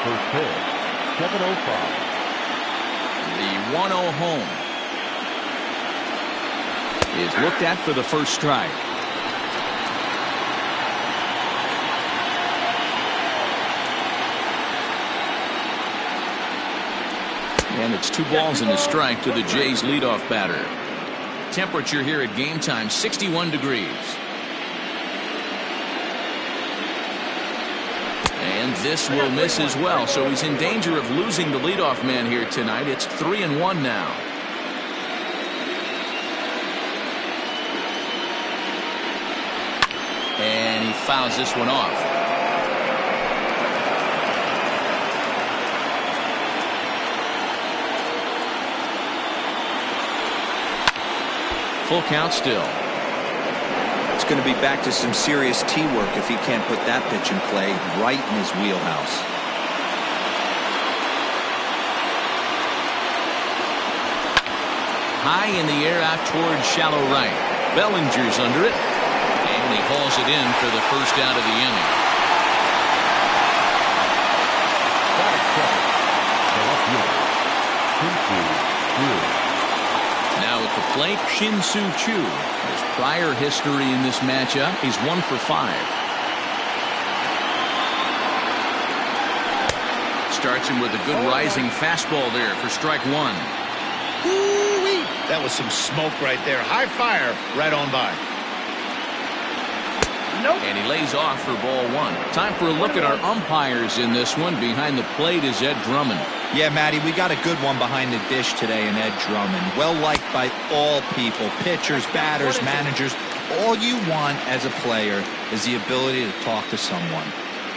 first pitch. 7:05. The 1-0 home is looked at for the first strike. And it's 2 balls and a strike to the Jays leadoff batter. Temperature here at game time, 61 degrees. And this will miss as well, so he's in danger of losing the leadoff man here tonight. It's 3-1 now. And he fouls this one off. Full count still. It's going to be back to some serious T-work if he can't put that pitch in play right in his wheelhouse. High in the air out towards shallow right. Bellinger's under it. And he hauls it in for the first out of the inning. Now at the plate, Shin-Soo Choo. His prior history in this matchup, he's 1 for 5. Starts him with a good rising fastball there for strike 1. Ooh-wee. That was some smoke right there. High fire right on by. Nope. And he lays off for ball 1. Time for a look at our umpires in this one. Behind the plate is Ed Drummond. Yeah, Matty, we got a good one behind the dish today in Ed Drummond. Well liked by all people, pitchers, batters, managers. All you want as a player is the ability to talk to someone.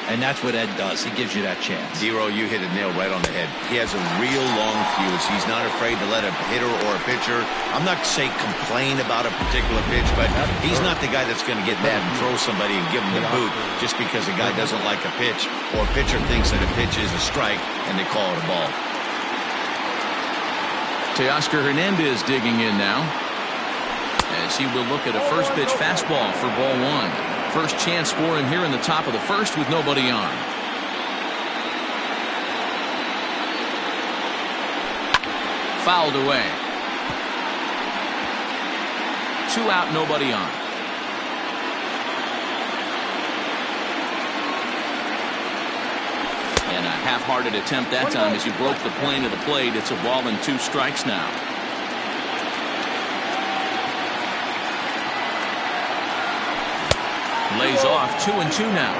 And that's what Ed does. He gives you that chance. Zero, you hit a nail right on the head. He has a real long fuse. He's not afraid to let a hitter or a pitcher, I'm not saying complain about a particular pitch, but he's not the guy that's going to get mad and throw somebody and give him the boot just because a guy doesn't like a pitch or a pitcher thinks that a pitch is a strike and they call it a ball. Teoscar Hernandez digging in now as he will look at a first pitch fastball for ball 1. First chance for him here in the top of the first with nobody on. Fouled away. 2 out, nobody on. And a half-hearted attempt that time as he broke the plane of the plate. It's a ball and 2 strikes now. Lays off 2-2 now.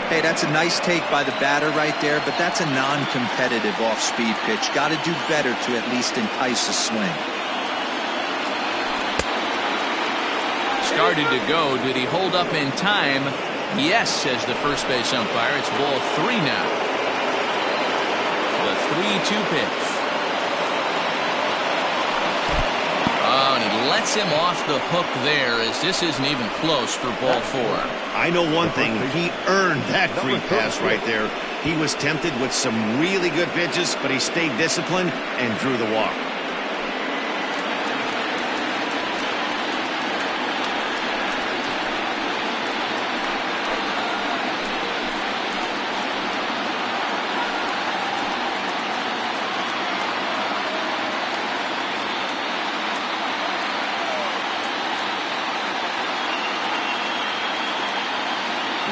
Hey, that's a nice take by the batter right there, but that's a non-competitive off-speed pitch. Got to do better to at least entice a swing. Started to go. Did he hold up in time? Yes, says the first base umpire. It's ball 3 now. The 3-2 pitch. Oh, and he lets him off the hook there as this isn't even close for ball 4. I know one thing. He earned that free pass right there. He was tempted with some really good pitches, but he stayed disciplined and drew the walk.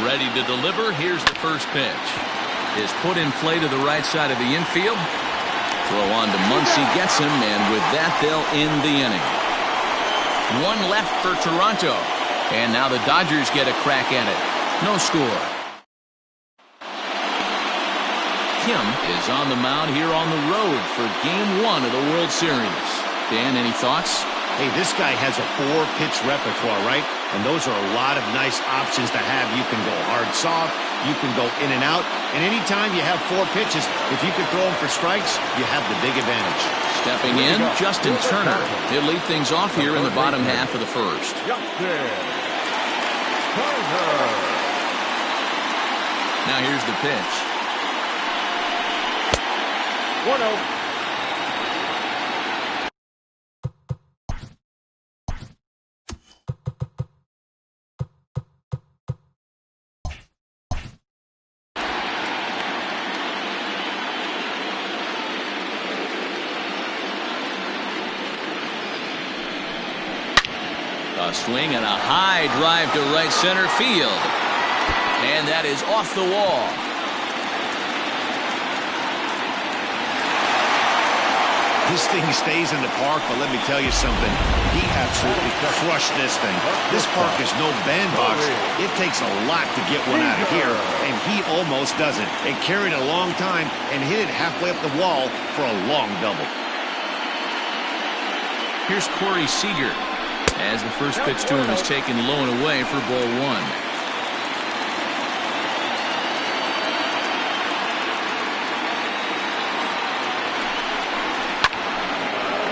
Ready to deliver. Here's the first pitch. Is put in play to the right side of the infield. Throw on to Muncy, gets him, and with that they'll end the inning. 1 left for Toronto. And now the Dodgers get a crack at it. No score. Kim is on the mound here on the road for Game 1 of the World Series. Dan, any thoughts? Hey, this guy has a 4-pitch repertoire, right? And those are a lot of nice options to have. You can go hard, soft. You can go in and out. And anytime you have 4 pitches, if you can throw them for strikes, you have the big advantage. Stepping in, Justin Turner. He'll lead things off here in the bottom half of the first. Now here's the pitch. 1-0. A swing and a high drive to right center field. And that is off the wall. This thing stays in the park, but let me tell you something. He absolutely crushed this thing. This park is no bandbox. It takes a lot to get one out of here, and he almost does it. And carried it a long time and hit it halfway up the wall for a long double. Here's Corey Seager as the first pitch to him is taken low and away for ball one.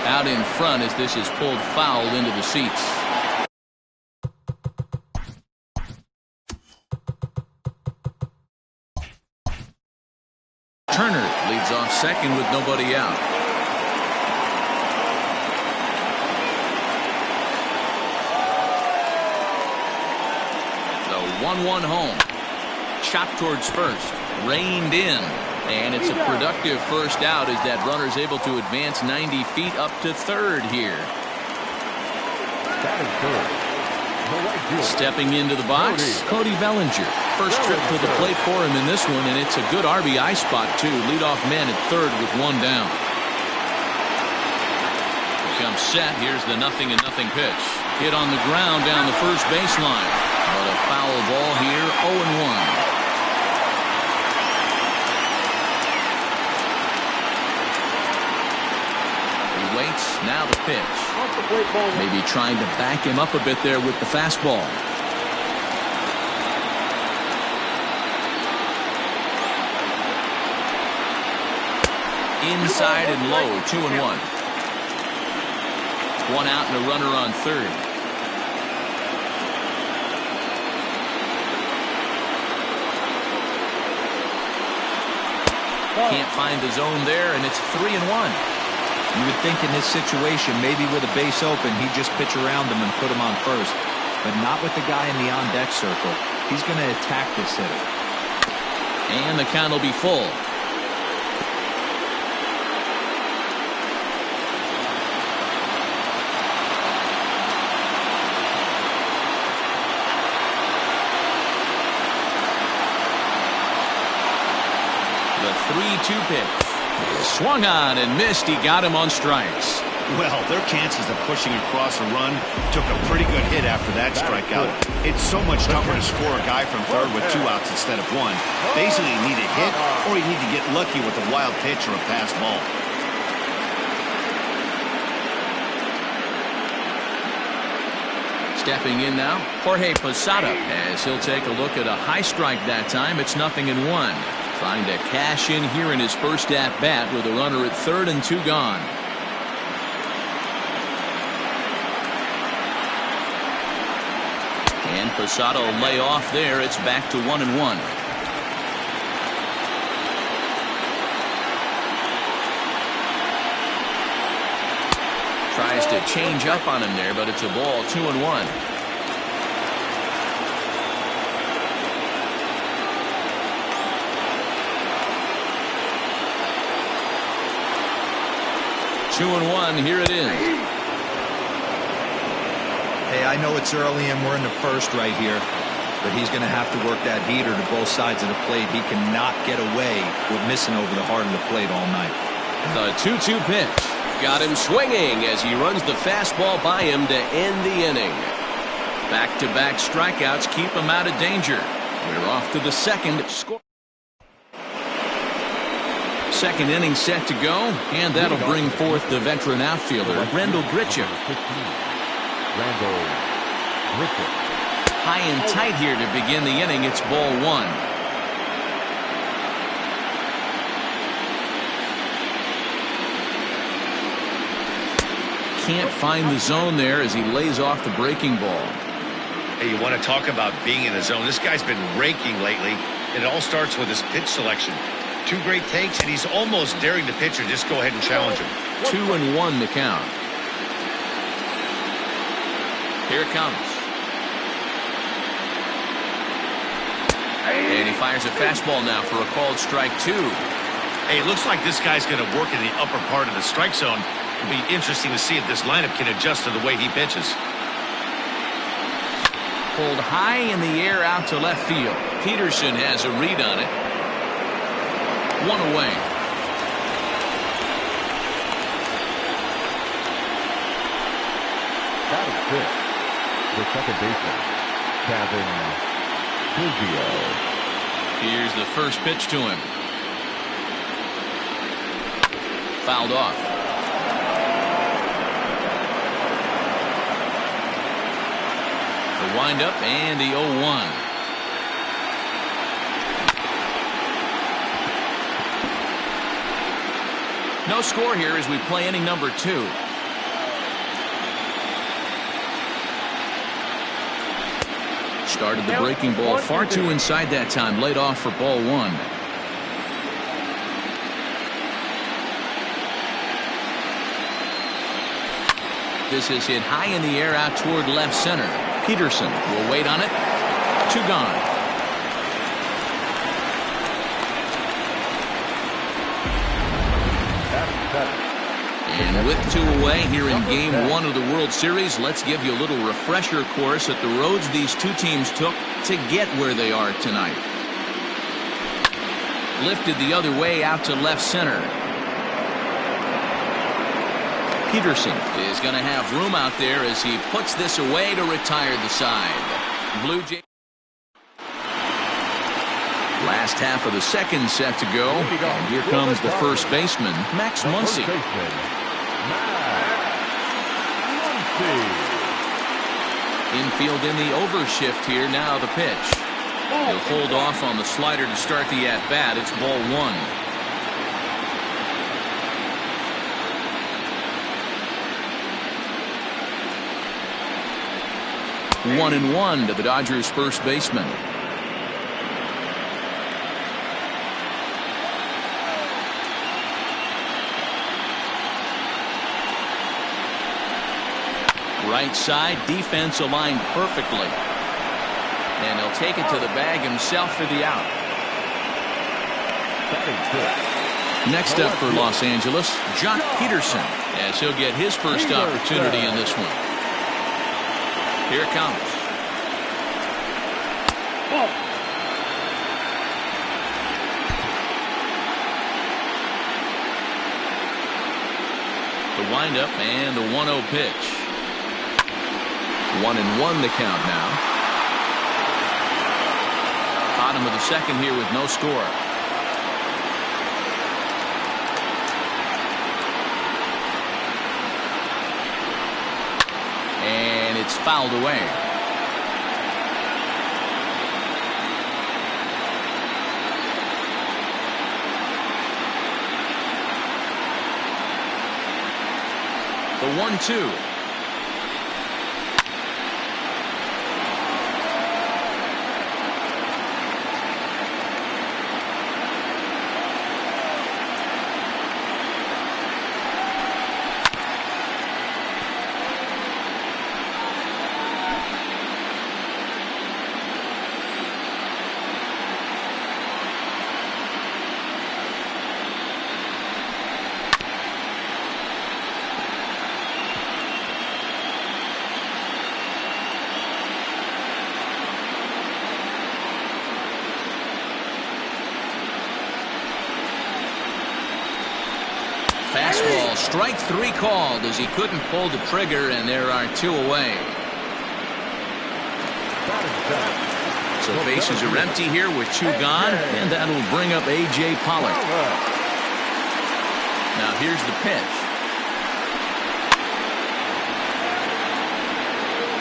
Out in front as this is pulled foul into the seats. Turner leads off second with nobody out. The 1-1 home. Shot towards first. Reined in. And it's a productive first out as that runner's able to advance 90 feet up to third here. That is good. Stepping into the box, Cody Bellinger. First trip to the plate for him in this one, and it's a good RBI spot, too. Leadoff man at third with one down. Here comes set. Here's the 0-0 pitch. Hit on the ground down the first baseline. But a foul ball here, 0-1. Waits, now the pitch. Maybe trying to back him up a bit there with the fastball. Inside and low, 2-1. One out and a runner on third. Can't find the zone there, and it's 3-1. You would think in this situation, maybe with a base open, he'd just pitch around him and put him on first. But not with the guy in the on-deck circle. He's going to attack this hitter. And the count will be full. The 3-2 pitch. Swung on and missed. He got him on strikes. Well, their chances of pushing across a run took a pretty good hit after that strikeout. It's so much tougher to score a guy from third with 2 outs instead of 1. Basically, you need a hit or you need to get lucky with a wild pitch or a pass ball. Stepping in now, Jorge Posada, as he'll take a look at a high strike that time. It's 0-1. Trying to cash in here in his first at-bat with a runner at third and 2 gone. And Posada will lay off there. It's back to 1-1. Tries to change up on him there, but it's a ball, 2-1. Two and one, here it is. Hey, I know it's early and we're in the first right here, but he's going to have to work that heater to both sides of the plate. He cannot get away with missing over the heart of the plate all night. The 2-2 pitch. Got him swinging as he runs the fastball by him to end the inning. Back-to-back strikeouts keep him out of danger. We're off to the second. Second inning set to go, and that'll bring forth the veteran outfielder, Randall Grichuk. High and tight here to begin the inning. It's ball 1. Can't find the zone there as he lays off the breaking ball. Hey, you want to talk about being in the zone? This guy's been raking lately, and it all starts with his pitch selection. 2 great takes, and he's almost daring the pitcher just go ahead and challenge him. 2-1 the count. Here it comes. And he fires a fastball now for a called strike 2. Hey, it looks like this guy's going to work in the upper part of the strike zone. It'll be interesting to see if this lineup can adjust to the way he pitches. pulled high in the air out to left field. Peterson has a read on it. One away. That is good. The second baseman, Kevin Busy-beggar. Here's the first pitch to him. Fouled off. The windup and the 0-1. No score here as we play inning number 2. Started the breaking ball far too inside that time. Laid off for ball 1. This is hit high in the air out toward left center. Peterson will wait on it. 2 gone. And with 2 away here in Game 1 of the World Series, let's give you a little refresher course at the roads these two teams took to get where they are tonight. Lifted the other way out to left center. Peterson is going to have room out there as he puts this away to retire the side. Blue Jays. Last half of the second set to go. And here comes the first baseman, Max Muncy. Infield in the overshift here. Now the pitch. He'll hold off on the slider to start the at-bat. It's ball 1. 1-1 to the Dodgers' first baseman. Right side, defense aligned perfectly. And he'll take it to the bag himself for the out. Next up for Los Angeles, Jock Peterson, as he'll get his first opportunity in this one. Here it comes. The windup and the 1-0 pitch. 1-1 the count now. Bottom of the second here with no score. And it's fouled away. The 1-2. Fastball, strike 3 called as he couldn't pull the trigger, and there are 2 away. So bases are empty here with 2 gone, and that'll bring up A.J. Pollock. Now here's the pitch.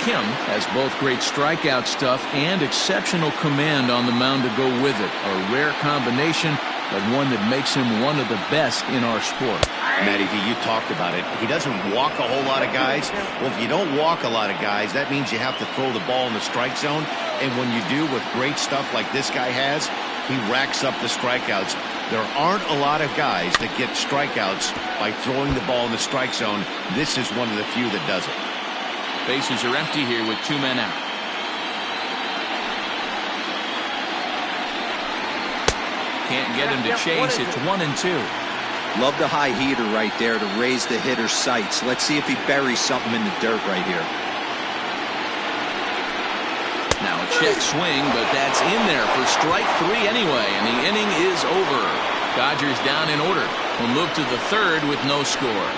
Kim has both great strikeout stuff and exceptional command on the mound to go with it. A rare combination, but one that makes him one of the best in our sport. Matty V, you talked about it. He doesn't walk a whole lot of guys. Well, if you don't walk a lot of guys, that means you have to throw the ball in the strike zone. And when you do with great stuff like this guy has, he racks up the strikeouts. There aren't a lot of guys that get strikeouts by throwing the ball in the strike zone. This is one of the few that does it. Bases are empty here with 2 men out. Can't get him to chase. It's 1-2. Love the high heater right there to raise the hitter's sights. Let's see if he buries something in the dirt right here. Now a check swing, but that's in there for strike 3 anyway, and the inning is over. Dodgers down in order. We'll move to the third with no score.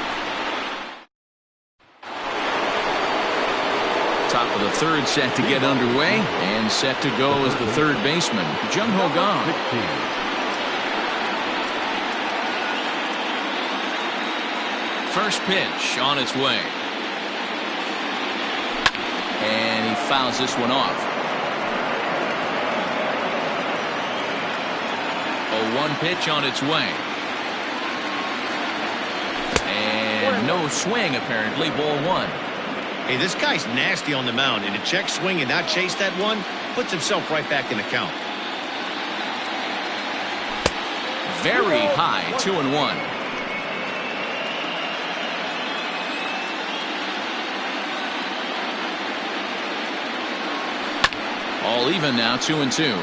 Top of the third set to get underway, and set to go is the third baseman, Jung-Ho Kang. First pitch on its way. And he fouls this one off. 0-1 pitch on its way. And no swing, apparently. Ball 1. Hey, this guy's nasty on the mound, and to check swing and not chase that one puts himself right back in the count. Very high, 2-1. All even now, 2-2.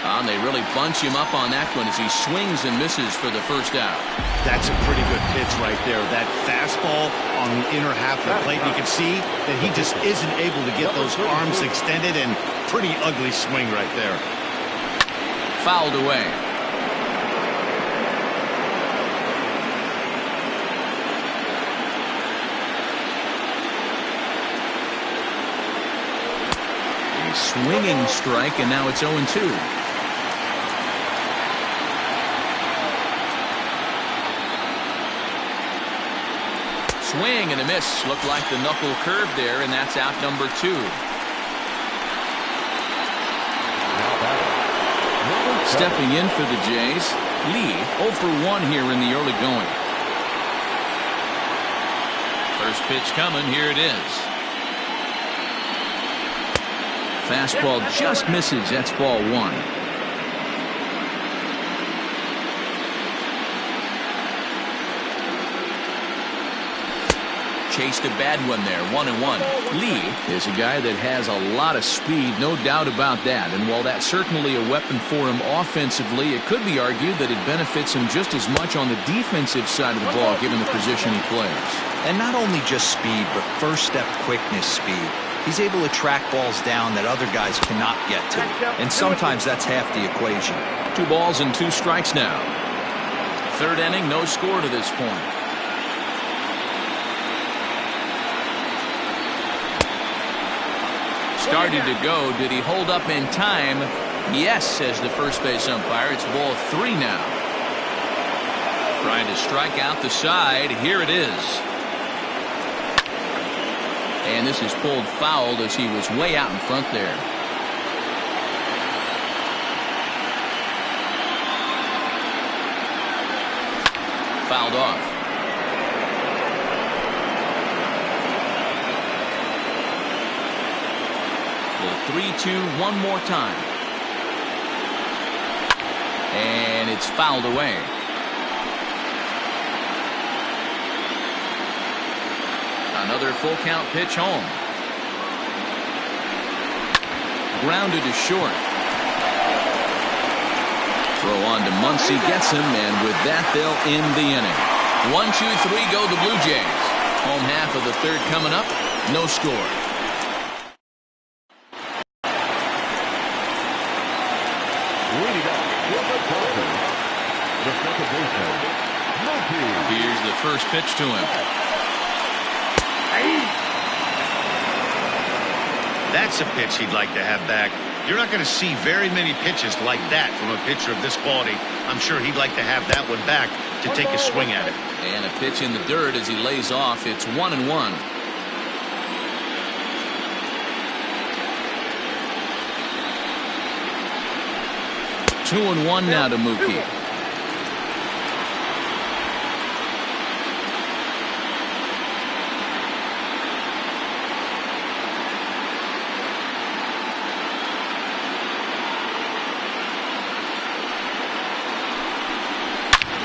And they really bunch him up on that one as he swings and misses for the first out. That's a pretty good pitch right there. That fastball on the inner half of the plate. You can see that he just isn't able to get those arms extended, and pretty ugly swing right there. Fouled away. A swinging strike, and now it's 0-2. Swing and a miss. Looked like the knuckle curve there, and that's out number 2. Stepping in for the Jays, Lee, 0 for 1 here in the early going. First pitch coming. Here it is. Fastball just misses. That's ball 1. Chased a bad one there, 1-1. Lee is a guy that has a lot of speed, no doubt about that. And while that's certainly a weapon for him offensively, it could be argued that it benefits him just as much on the defensive side of the ball, given the position he plays. And not only just speed, but first step quickness speed. He's able to track balls down that other guys cannot get to. And sometimes that's half the equation. 2 balls and 2 strikes now. Third inning, no score to this point. Started to go. Did he hold up in time? Yes, says the first base umpire. It's ball 3 now. Trying to strike out the side. Here it is. And this is pulled foul as he was way out in front there. Fouled off. The 3-2 one more time. And it's fouled away. Another full count pitch home. Grounded to short. Throw on to Muncy, gets him, and with that they'll end the inning. 1-2-3 go the Blue Jays. Home half of the third coming up. No score. Here's the first pitch to him. That's a pitch he'd like to have back. You're not going to see very many pitches like that from a pitcher of this quality. I'm sure he'd like to have that one back to take a swing at it. And a pitch in the dirt as he lays off. It's 1-1. Two and one now to Mookie.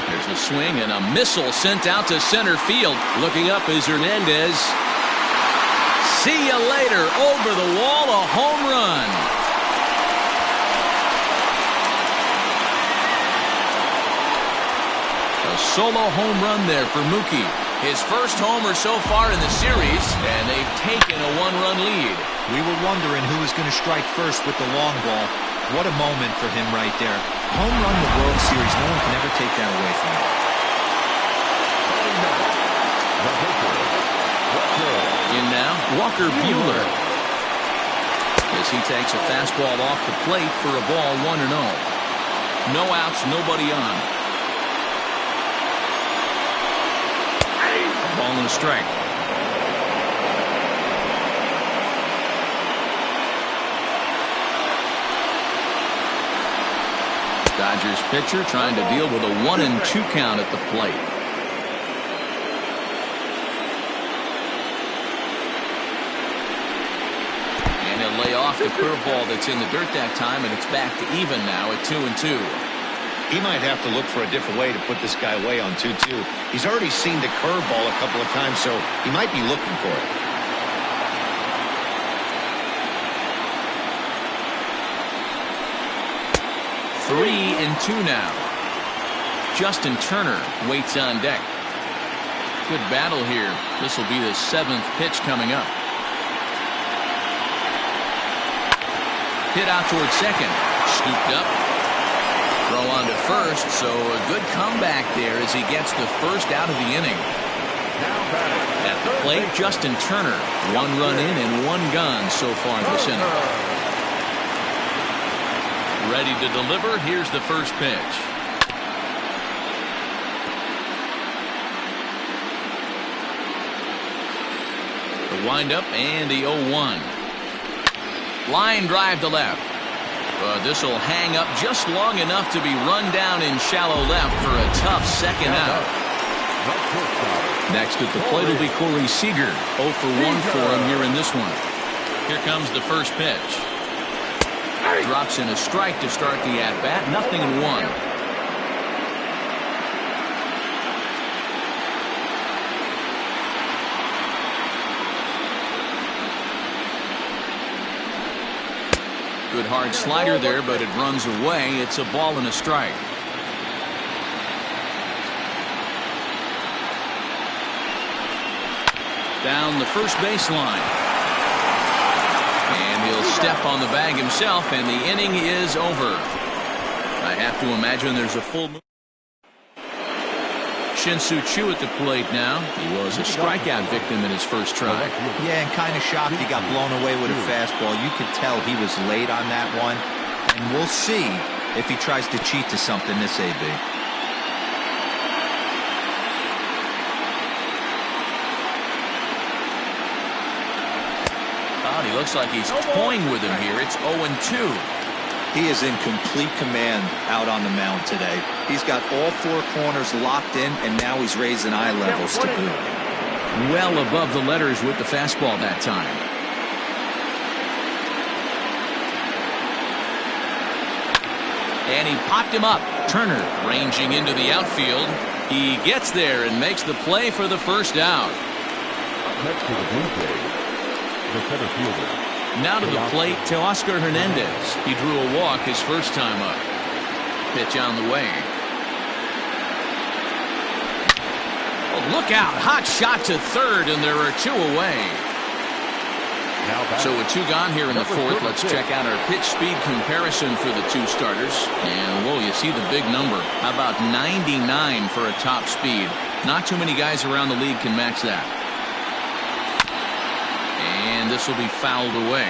There's a swing and a missile sent out to center field. Looking up is Hernandez. See you later. Over the wall, a home run. solo home run there for Mookie. His first homer so far in the series, and they've taken a one-run lead. We were wondering who was going to strike first with the long ball. What a moment for him right there. Home run the World Series. No one can ever take that away from him. In now, Walker Buehler. As he takes a fastball off the plate for a ball 1-0. No outs, nobody on. A ball and a strike. Dodgers pitcher trying to deal with a 1-2 count at the plate. And he'll lay off the curveball that's in the dirt that time, and it's back to even now at 2-2. He might have to look for a different way to put this guy away on 2-2. He's already seen the curveball a couple of times, so he might be looking for it. Three and two now. Justin Turner waits on deck. Good battle here. This will be the 7th pitch coming up. Hit out towards second. Scooped up. Throw on to first, so a good comeback there as he gets the first out of the inning. At the plate, Justin Turner. 1 run in and 1 gone so far this inning. Ready to deliver. Here's the first pitch. The windup and the 0-1. Line drive to left. This will hang up just long enough to be run down in shallow left for a tough second out. Next at the plate will be Corey Seager. 0 for 1 for him here in this one. Here comes the first pitch. Drops in a strike to start the at-bat. 0-1. Good hard slider there, but it runs away. It's a ball and a strike. Down the first baseline. And he'll step on the bag himself, and the inning is over. I have to imagine there's a full move. Shin-Soo Choo at the plate now. He was a strikeout victim in his first try. Yeah, and kind of shocked he got blown away with a fastball. You could tell he was late on that one. And we'll see if he tries to cheat to something this AB. God, he looks like he's toying with him here. It's 0-2. He is in complete command out on the mound today. He's got all 4 corners locked in, and now he's raising eye levels to boot. Well above the letters with the fastball that time. And he popped him up. Turner ranging into the outfield. He gets there and makes the play for the first out. Next to the Blue Jays, the center fielder. Now to the plate, Teoscar Hernandez. He drew a walk his first time up. Pitch on the way. Oh, look out. Hot shot to third, and there are 2 away. So with 2 gone here in the 4th, let's check out our pitch speed comparison for the 2 starters. And, whoa, you see the big number. How about 99 for a top speed? Not too many guys around the league can match that. And this will be fouled away.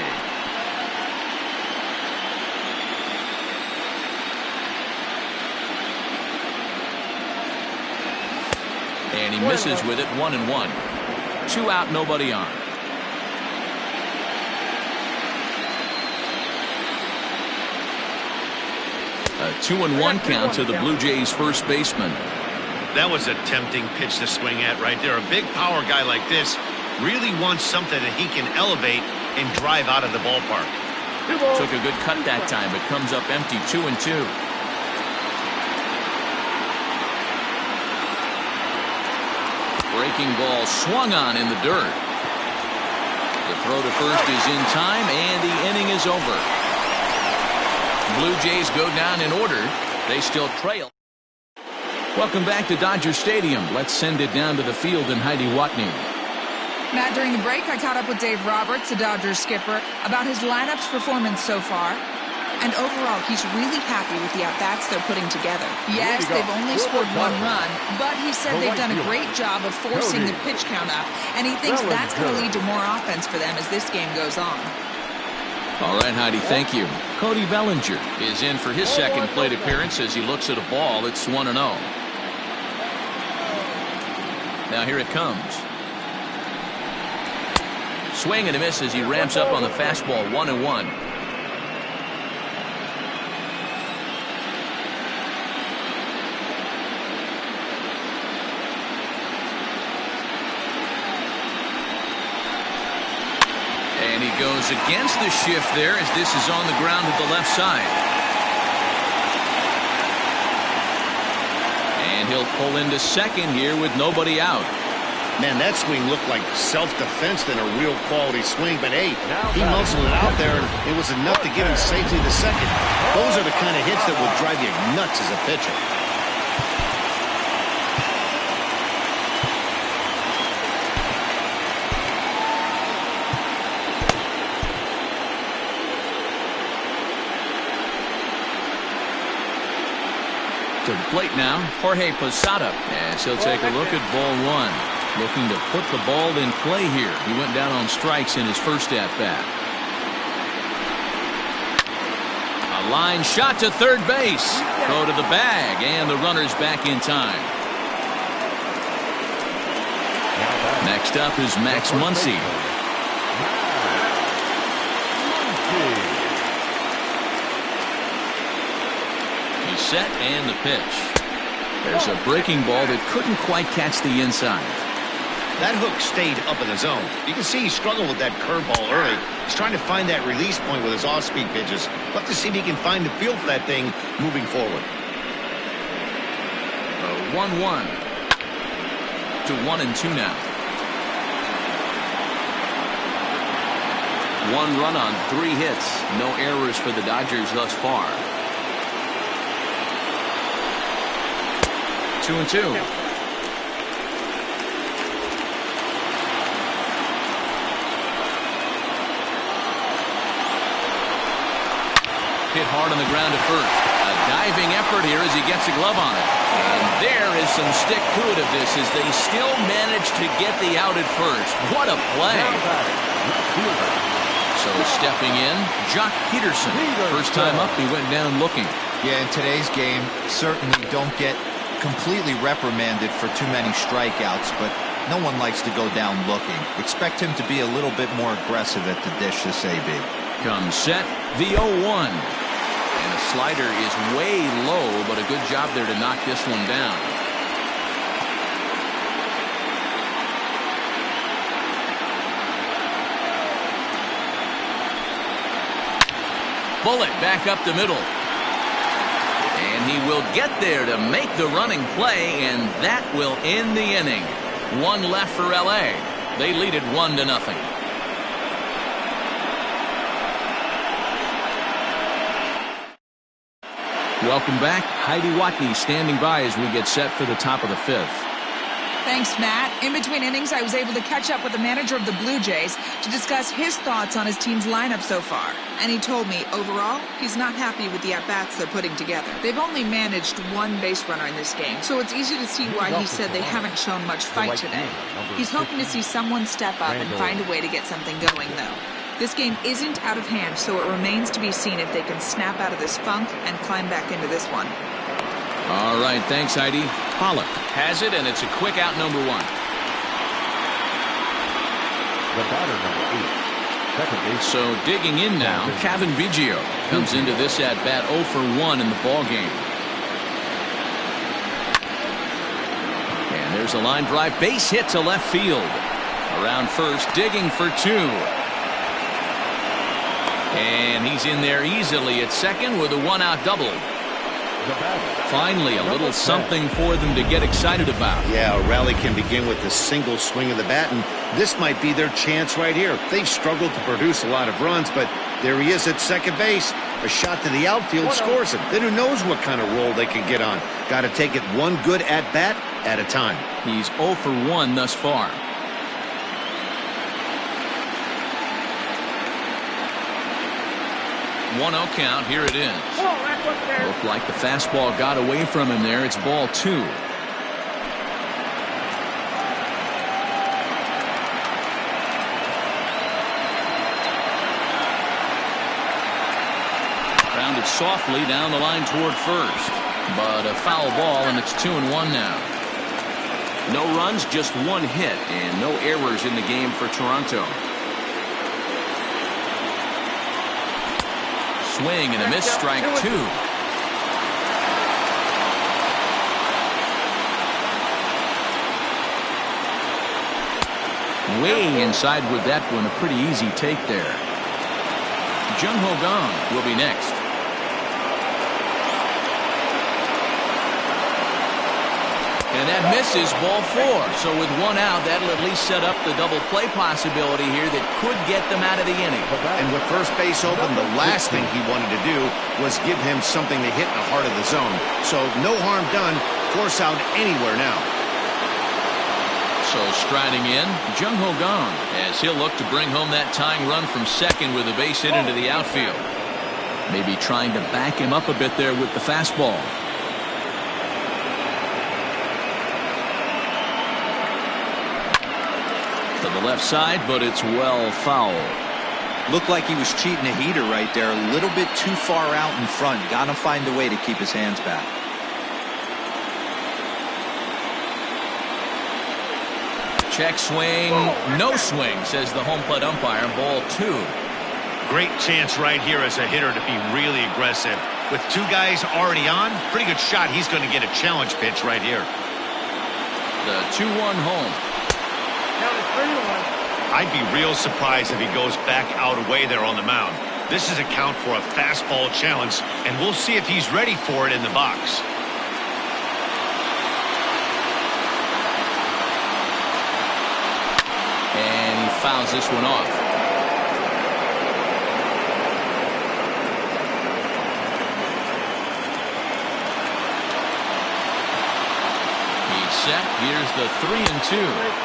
And he misses with it. 1-1. 2 out, nobody on. A 2-1 count to the Blue Jays first baseman. That was a tempting pitch to swing at right there. A big power guy like this really wants something that he can elevate and drive out of the ballpark. Took a good cut that time, but comes up empty. 2-2. Breaking ball swung on in the dirt. The throw to first is in time, and the inning is over. Blue Jays go down in order. They still trail. Welcome back to Dodger Stadium. Let's send it down to the field and Heidi Watney. Matt, during the break, I caught up with Dave Roberts, the Dodgers skipper, about his lineup's performance so far. And overall, he's really happy with the at-bats they're putting together. Yes, they've only scored 1 run, but he said they've done a great job of forcing the pitch count up, and he thinks that's going to lead to more offense for them as this game goes on. All right, Heidi, thank you. Cody Bellinger is in for his second plate appearance as he looks at a ball. It's 1-0. Now here it comes. Swing and a miss as he ramps up on the fastball. 1-1. And he goes against the shift there as this is on the ground at the left side. And he'll pull into second here with nobody out. Man, that swing looked like self-defense than a real quality swing. But, hey, he muscled it out there, and it was enough to get him safely to second. Those are the kind of hits that will drive you nuts as a pitcher. To the plate now, Jorge Posada, as he'll take a look at ball 1. Looking to put the ball in play here. He went down on strikes in his first at-bat. A line shot to third base. Throw to the bag, and the runner's back in time. Next up is Max Muncy. Set and the pitch. There's a breaking ball that couldn't quite catch the inside. That hook stayed up in the zone. You can see he struggled with that curveball early. He's trying to find that release point with his off-speed pitches. We'll have to see if he can find the feel for that thing moving forward. 1-1 to 1-2 now. 1 run on 3 hits. No errors for the Dodgers thus far. 2-2. Hit hard on the ground at first. A diving effort here as he gets a glove on it. And there is some stick to it of this as they still manage to get the out at first. What a play. So stepping in, Jock Peterson. First time up, he went down looking. Yeah, in today's game, certainly don't get completely reprimanded for too many strikeouts, but no one likes to go down looking. Expect him to be a little bit more aggressive at the dish this AB. Comes set, the 0-1. And the slider is way low, but a good job there to knock this one down. Bullet back up the middle. And he will get there to make the running play, and that will end the inning. 1 left for LA. They lead it 1-0. Welcome back. Heidi Watney standing by as we get set for the top of the 5th. Thanks, Matt. In between innings, I was able to catch up with the manager of the Blue Jays to discuss his thoughts on his team's lineup so far. And he told me, overall, he's not happy with the at-bats they're putting together. They've only managed 1 base runner in this game, so it's easy to see why he said they haven't shown much fight today. He's hoping to see someone step up and find a way to get something going, though. This game isn't out of hand, so it remains to be seen if they can snap out of this funk and climb back into this one. All right, thanks, Heidi. Pollock has it, and it's a quick out, number 1. The batter, number 8. Second base. So digging in now, Kevin Biggio comes into this at-bat 0 for 1 in the ballgame. And there's a line drive, base hit to left field. Around first, digging for 2. And he's in there easily at second with a 1-out double. The batter. Finally, a little something for them to get excited about. Yeah, a rally can begin with a single swing of the bat, and this might be their chance right here. They've struggled to produce a lot of runs, but there he is at second base. A shot to the outfield scores him. Then who knows what kind of roll they can get on. Got to take it one good at-bat at a time. He's 0 for 1 thus far. 1-0 count. Here it is. Looked like the fastball got away from him there. It's ball 2. Grounded softly down the line toward first. But a foul ball, and it's 2-1 now. No runs, just 1 hit, and no errors in the game for Toronto. Swing and a miss, strike 2. Way inside with that one, a pretty easy take there. Jung-Ho Kang will be next. And that misses, ball 4. So with 1 out, that'll at least set up the double play possibility here that could get them out of the inning. And with first base open, the last thing he wanted to do was give him something to hit in the heart of the zone. So no harm done. Force out anywhere now. So striding in, Jung-Ho Kang, as he'll look to bring home that tying run from second with a base hit into the outfield. Maybe trying to back him up a bit there with the fastball. To the left side, but it's well foul. Looked like he was cheating a heater right there. A little bit too far out in front. Got to find a way to keep his hands back. Check swing, no swing, says the home plate umpire. Ball 2. Great chance right here as a hitter to be really aggressive. With 2 guys already on, pretty good shot. He's going to get a challenge pitch right here. The 2-1 home. I'd be real surprised if he goes back out away there on the mound. This is a count for a fastball challenge, and we'll see if he's ready for it in the box. And he fouls this one off. Set. Here's the 3-2,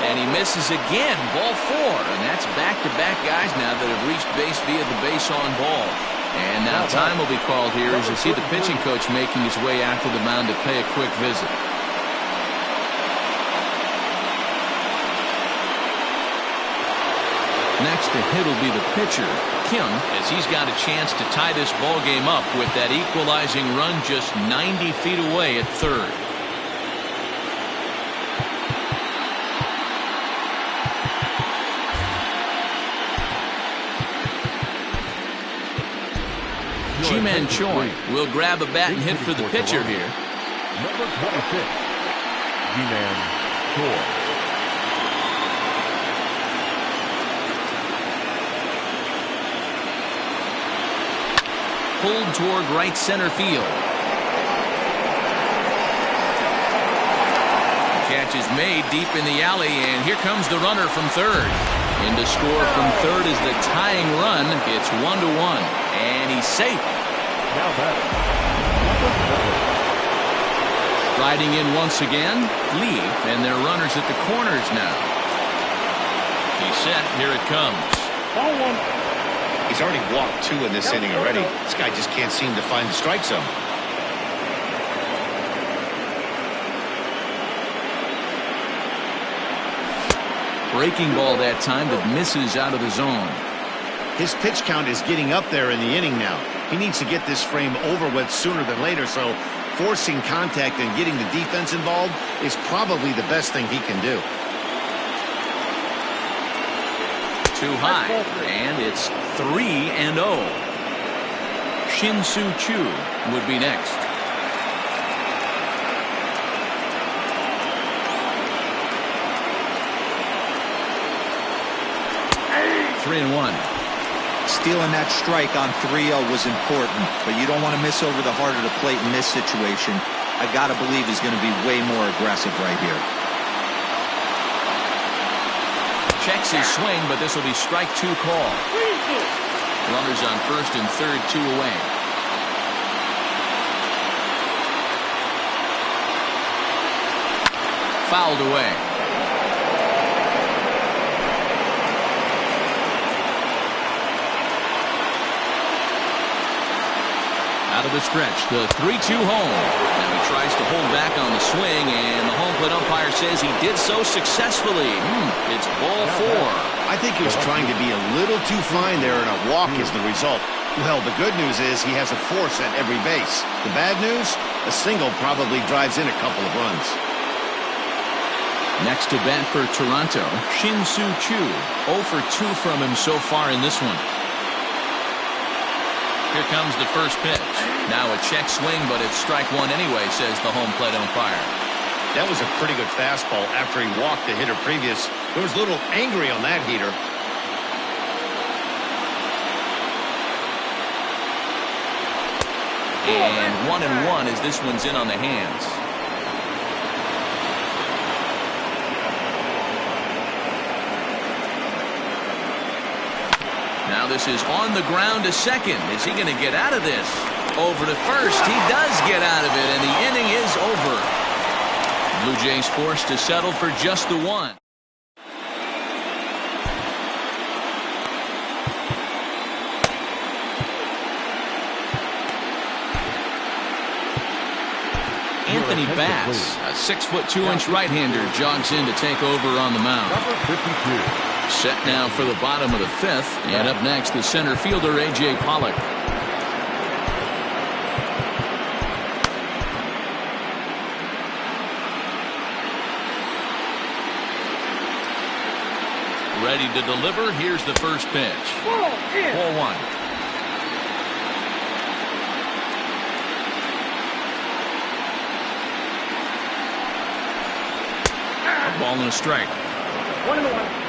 and he misses again. Ball 4, and that's back-to-back guys now that have reached base via the base on ball. And now time will be called here as you see the pitching coach making his way out to the mound to pay a quick visit. Next to hit will be the pitcher, Kim, as he's got a chance to tie this ball game up with that equalizing run just 90 feet away at third. Ji-Man Choi will grab a bat and hit for the pitcher here. Number 26, Ji-Man Choi. Pulled toward right center field. The catch is made deep in the alley, and here comes the runner from third. In to score from third is the tying run. It's 1-1, and he's safe. Now batter, number 7. Riding in once again, Lee, and their runners at the corners now. He's set. Here it comes. Ball 1. He's already walked 2 in this inning already. This guy just can't seem to find the strike zone. Breaking ball that time that misses out of the zone. His pitch count is getting up there in the inning now. He needs to get this frame over with sooner than later, so forcing contact and getting the defense involved is probably the best thing he can do. Too high, and it's 3-0. Shin-Soo Choo would be next. Stealing that strike on 3-0 was important, but you don't want to miss over the heart of the plate in this situation. I got to believe he's going to be way more aggressive right here. Checks his swing, but this will be strike 2 call. Runners on first and third, 2 away. Fouled away. Out of the stretch, the 3-2 home. Now he tries to hold back on the swing, and the home plate umpire says he did so successfully. It's ball 4. I think he was trying to be a little too fine there, and a walk is the result. Well, the good news is he has a force at every base. The bad news? A single probably drives in a couple of runs. Next to bat for Toronto, Shin-Soo Choo. 0 for 2 from him so far in this one. Here comes the first pitch. Now a check swing, but it's strike 1 anyway, says the home plate umpire. That was a pretty good fastball after he walked the hitter previous. He was a little angry on that heater. And 1-1 as this one's in on the hands. Now this is on the ground to second. Is he going to get out of this? Over to first. He does get out of it, and the inning is over. Blue Jays forced to settle for just the 1. Anthony Bass, a 6'2" right-hander, jogs in to take over on the mound. Number 52. Set now for the bottom of the 5th, and up next the center fielder A.J. Pollock. Ready to deliver. Here's the first pitch. Ball 1. A ball and a strike. 1-1.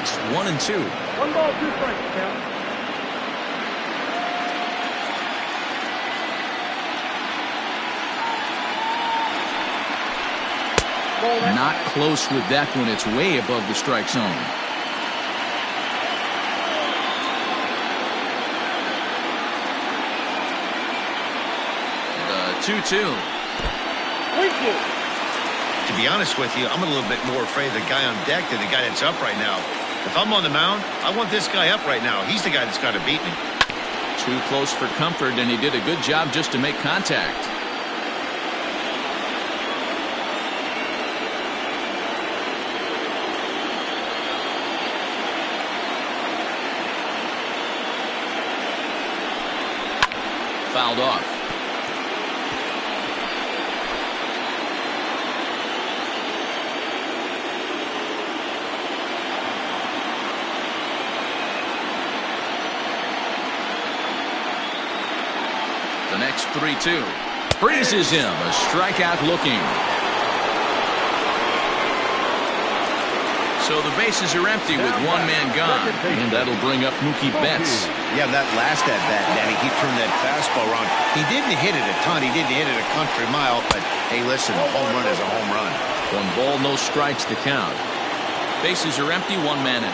It's 1-2. 1 ball, 2 strikes, count. Not close with that one. It's way above the strike zone. The 2-2. To be honest with you, I'm a little bit more afraid of the guy on deck than the guy that's up right now. If I'm on the mound, I want this guy up right now. He's the guy that's got to beat me. Too close for comfort, and he did a good job just to make contact. Fouled off. The next 3-2. Freezes him. A strikeout looking. So the bases are empty with 1 man gone. And that'll bring up Mookie Betts. Yeah, that last at-bat, Danny, he turned that fastball around. He didn't hit it a ton. He didn't hit it a country mile. But, hey, listen, a home run is a home run. 1 ball, no strikes to count. Bases are empty, 1 man in.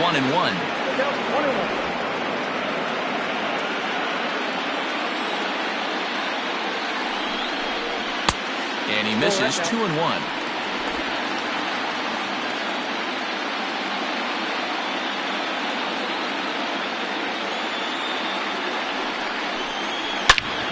One and one. And he misses 2-1.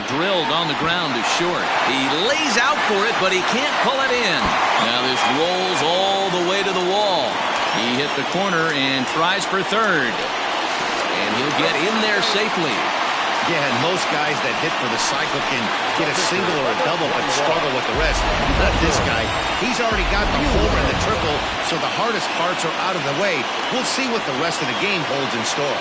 Drilled on the ground to short. He lays out for it, but he can't pull it in. Now this rolls all the way to the wall. He hit the corner and tries for third. And he'll get in there safely. Yeah, and most guys that hit for the cycle can get a single or a double but struggle with the rest. Not this guy. He's already got the homer and the triple, so the hardest parts are out of the way. We'll see what the rest of the game holds in store.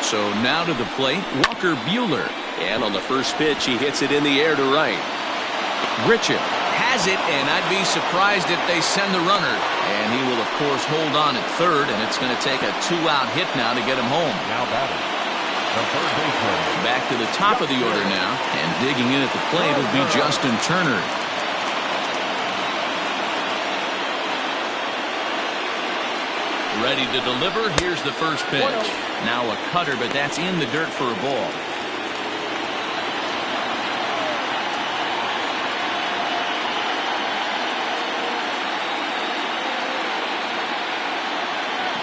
So now to the plate, Walker Buehler. And on the first pitch, he hits it in the air to right. Richard has it, and I'd be surprised if they send the runner. And he will, of course, hold on at third, and it's going to take a two-out hit now to get him home. Now batting, the third baseman. Back to the top of the order now, and digging in at the plate will be Justin Turner. Ready to deliver. Here's the first pitch. Now a cutter, but that's in the dirt for a ball.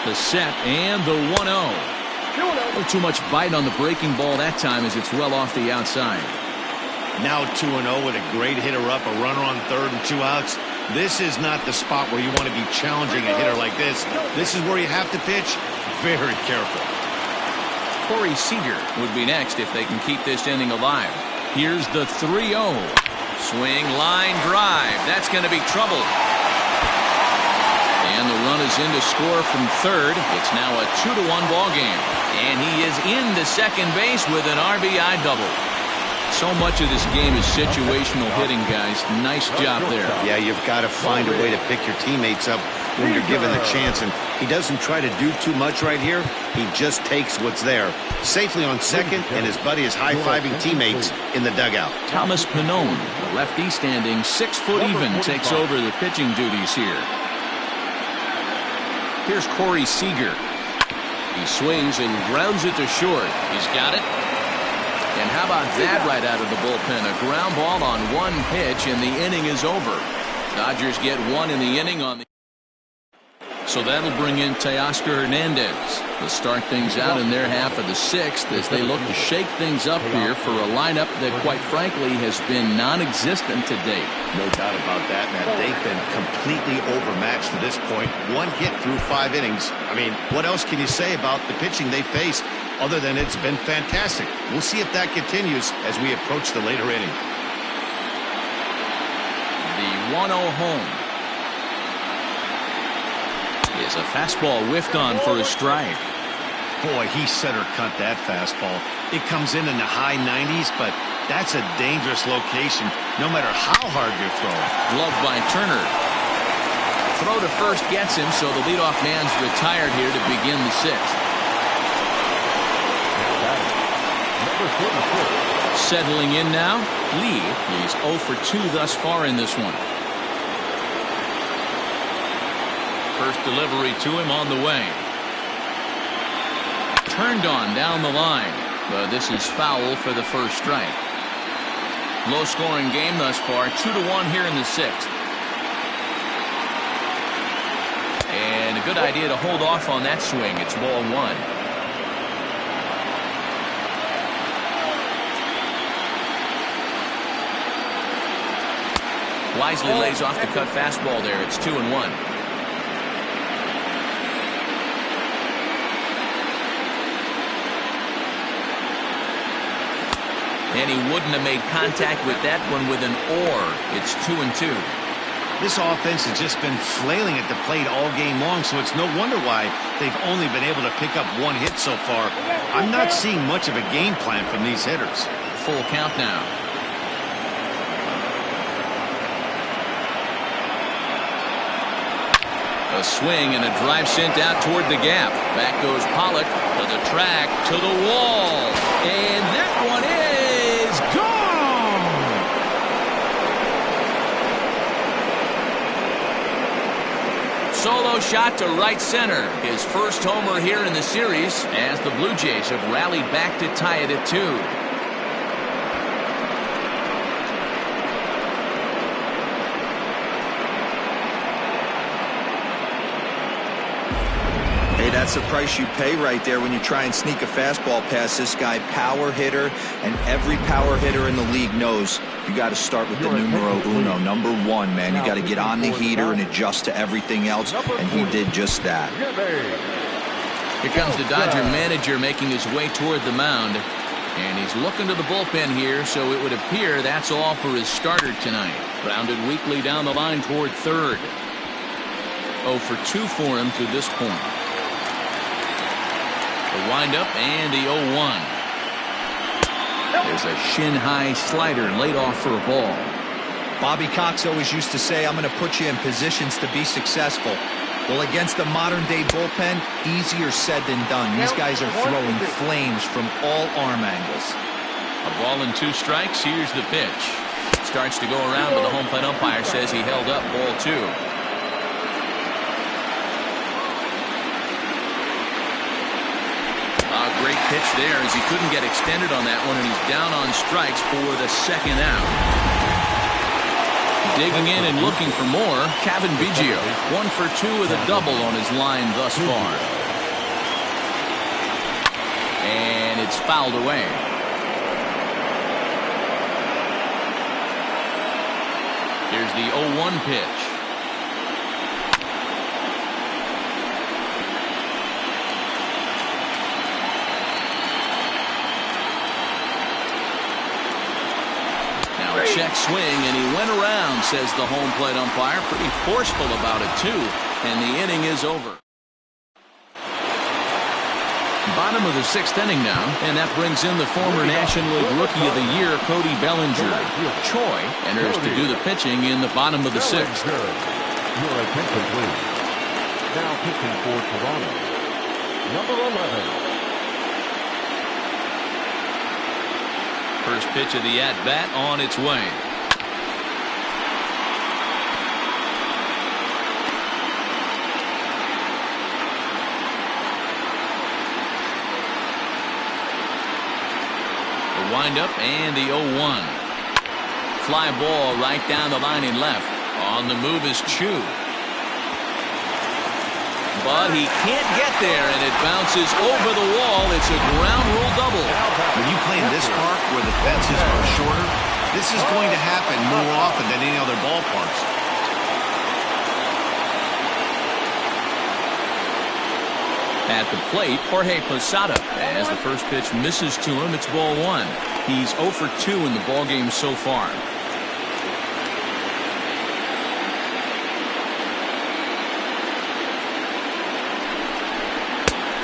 The set and the 1-0. A little too much bite on the breaking ball that time as it's well off the outside. Now 2-0 with a great hitter up, a runner on third and 2 outs. This is not the spot where you want to be challenging a hitter like this. This is where you have to pitch very careful. Corey Seager would be next if they can keep this inning alive. Here's the 3-0. Swing, line, drive. That's going to be trouble. And the run is in to score from third. It's now a 2-1 ball game. And he is into second base with an RBI double. So much of this game is situational hitting, guys. Nice job there. Yeah, you've got to find a way to pick your teammates up when you're given the chance. And he doesn't try to do too much right here. He just takes what's there. Safely on second, and his buddy is high-fiving teammates in the dugout. Thomas Pannone, the lefty standing 6 foot even, takes over the pitching duties here. Here's Corey Seager. He swings and grounds it to short. He's got it. And how about that right out of the bullpen? A ground ball on one pitch, and the inning is over. Dodgers get one in the inning on the... So that'll bring in Teoscar Hernandez to start things out in their half of the 6th as they look to shake things up here for a lineup that, quite frankly, has been non-existent to date. No doubt about that, man. They've been completely overmatched to this point. 1 hit through 5 innings. I mean, what else can you say about the pitching they faced other than it's been fantastic? We'll see if that continues as we approach the later inning. The 1-0 home is a fastball whiffed on for a strike. Boy, he center cut that fastball. It comes in the high 90s, but that's a dangerous location no matter how hard you're throwing. Gloved by Turner. Throw to first gets him, so the leadoff man's retired here to begin the 6th. Settling in now, Lee. He's 0 for 2 thus far in this one. First delivery to him on the way. Turned on down the line, but this is foul for the first strike. Low scoring game thus far, 2-1 here in the 6th. And a good idea to hold off on that swing. It's ball 1. Wisely lays off the cut fastball there. It's 2-1. And he wouldn't have made contact with that one with an or. It's 2-2. This offense has just been flailing at the plate all game long, so it's no wonder why they've only been able to pick up 1 hit so far. I'm not seeing much of a game plan from these hitters. Full count now. A swing and a drive sent out toward the gap. Back goes Pollock to the track, to the wall. And that one is gone! Solo shot to right center. His first homer here in the series as the Blue Jays have rallied back to tie it at 2. That's the price you pay right there when you try and sneak a fastball past this guy. Power hitter, and every power hitter in the league knows you got to start with the numero uno, number 1, man. You got to get on the heater and adjust to everything else, and he did just that. Here comes the Dodger manager making his way toward the mound, and he's looking to the bullpen here, so it would appear that's all for his starter tonight. Grounded weakly down the line toward third. 0 for 2 for him to this point. The windup and the 0-1. There's a shin-high slider laid off for a ball. Bobby Cox always used to say, I'm going to put you in positions to be successful. Well, against a modern-day bullpen, easier said than done. These guys are throwing flames from all arm angles. A ball and 2 strikes. Here's the pitch. Starts to go around, but the home plate umpire says he held up ball 2. A great pitch there as he couldn't get extended on that one, and he's down on strikes for the 2nd out. Digging in and looking for more, Kevin Biggio. 1 for 2 with a double on his line thus far. And it's fouled away. Here's the 0-1 pitch. Now a check swing, and he went around, says the home plate umpire. Pretty forceful about it, too. And the inning is over. Bottom of the 6th inning now, and that brings in the former National League Rookie of the Year, Cody Bellinger. Choi enters to do the pitching in the bottom of the 6th. Your attention, please. Now pitching for Toronto, number 11. First pitch of the at-bat on its way. Windup and the 0-1. Fly ball right down the line in left. On the move is Chu. But he can't get there, and it bounces over the wall. It's a ground rule double. When you play in this park where the fences are shorter, this is going to happen more often than any other ballparks. At the plate, Jorge Posada. As the first pitch misses to him, it's ball 1. He's 0 for 2 in the ballgame so far.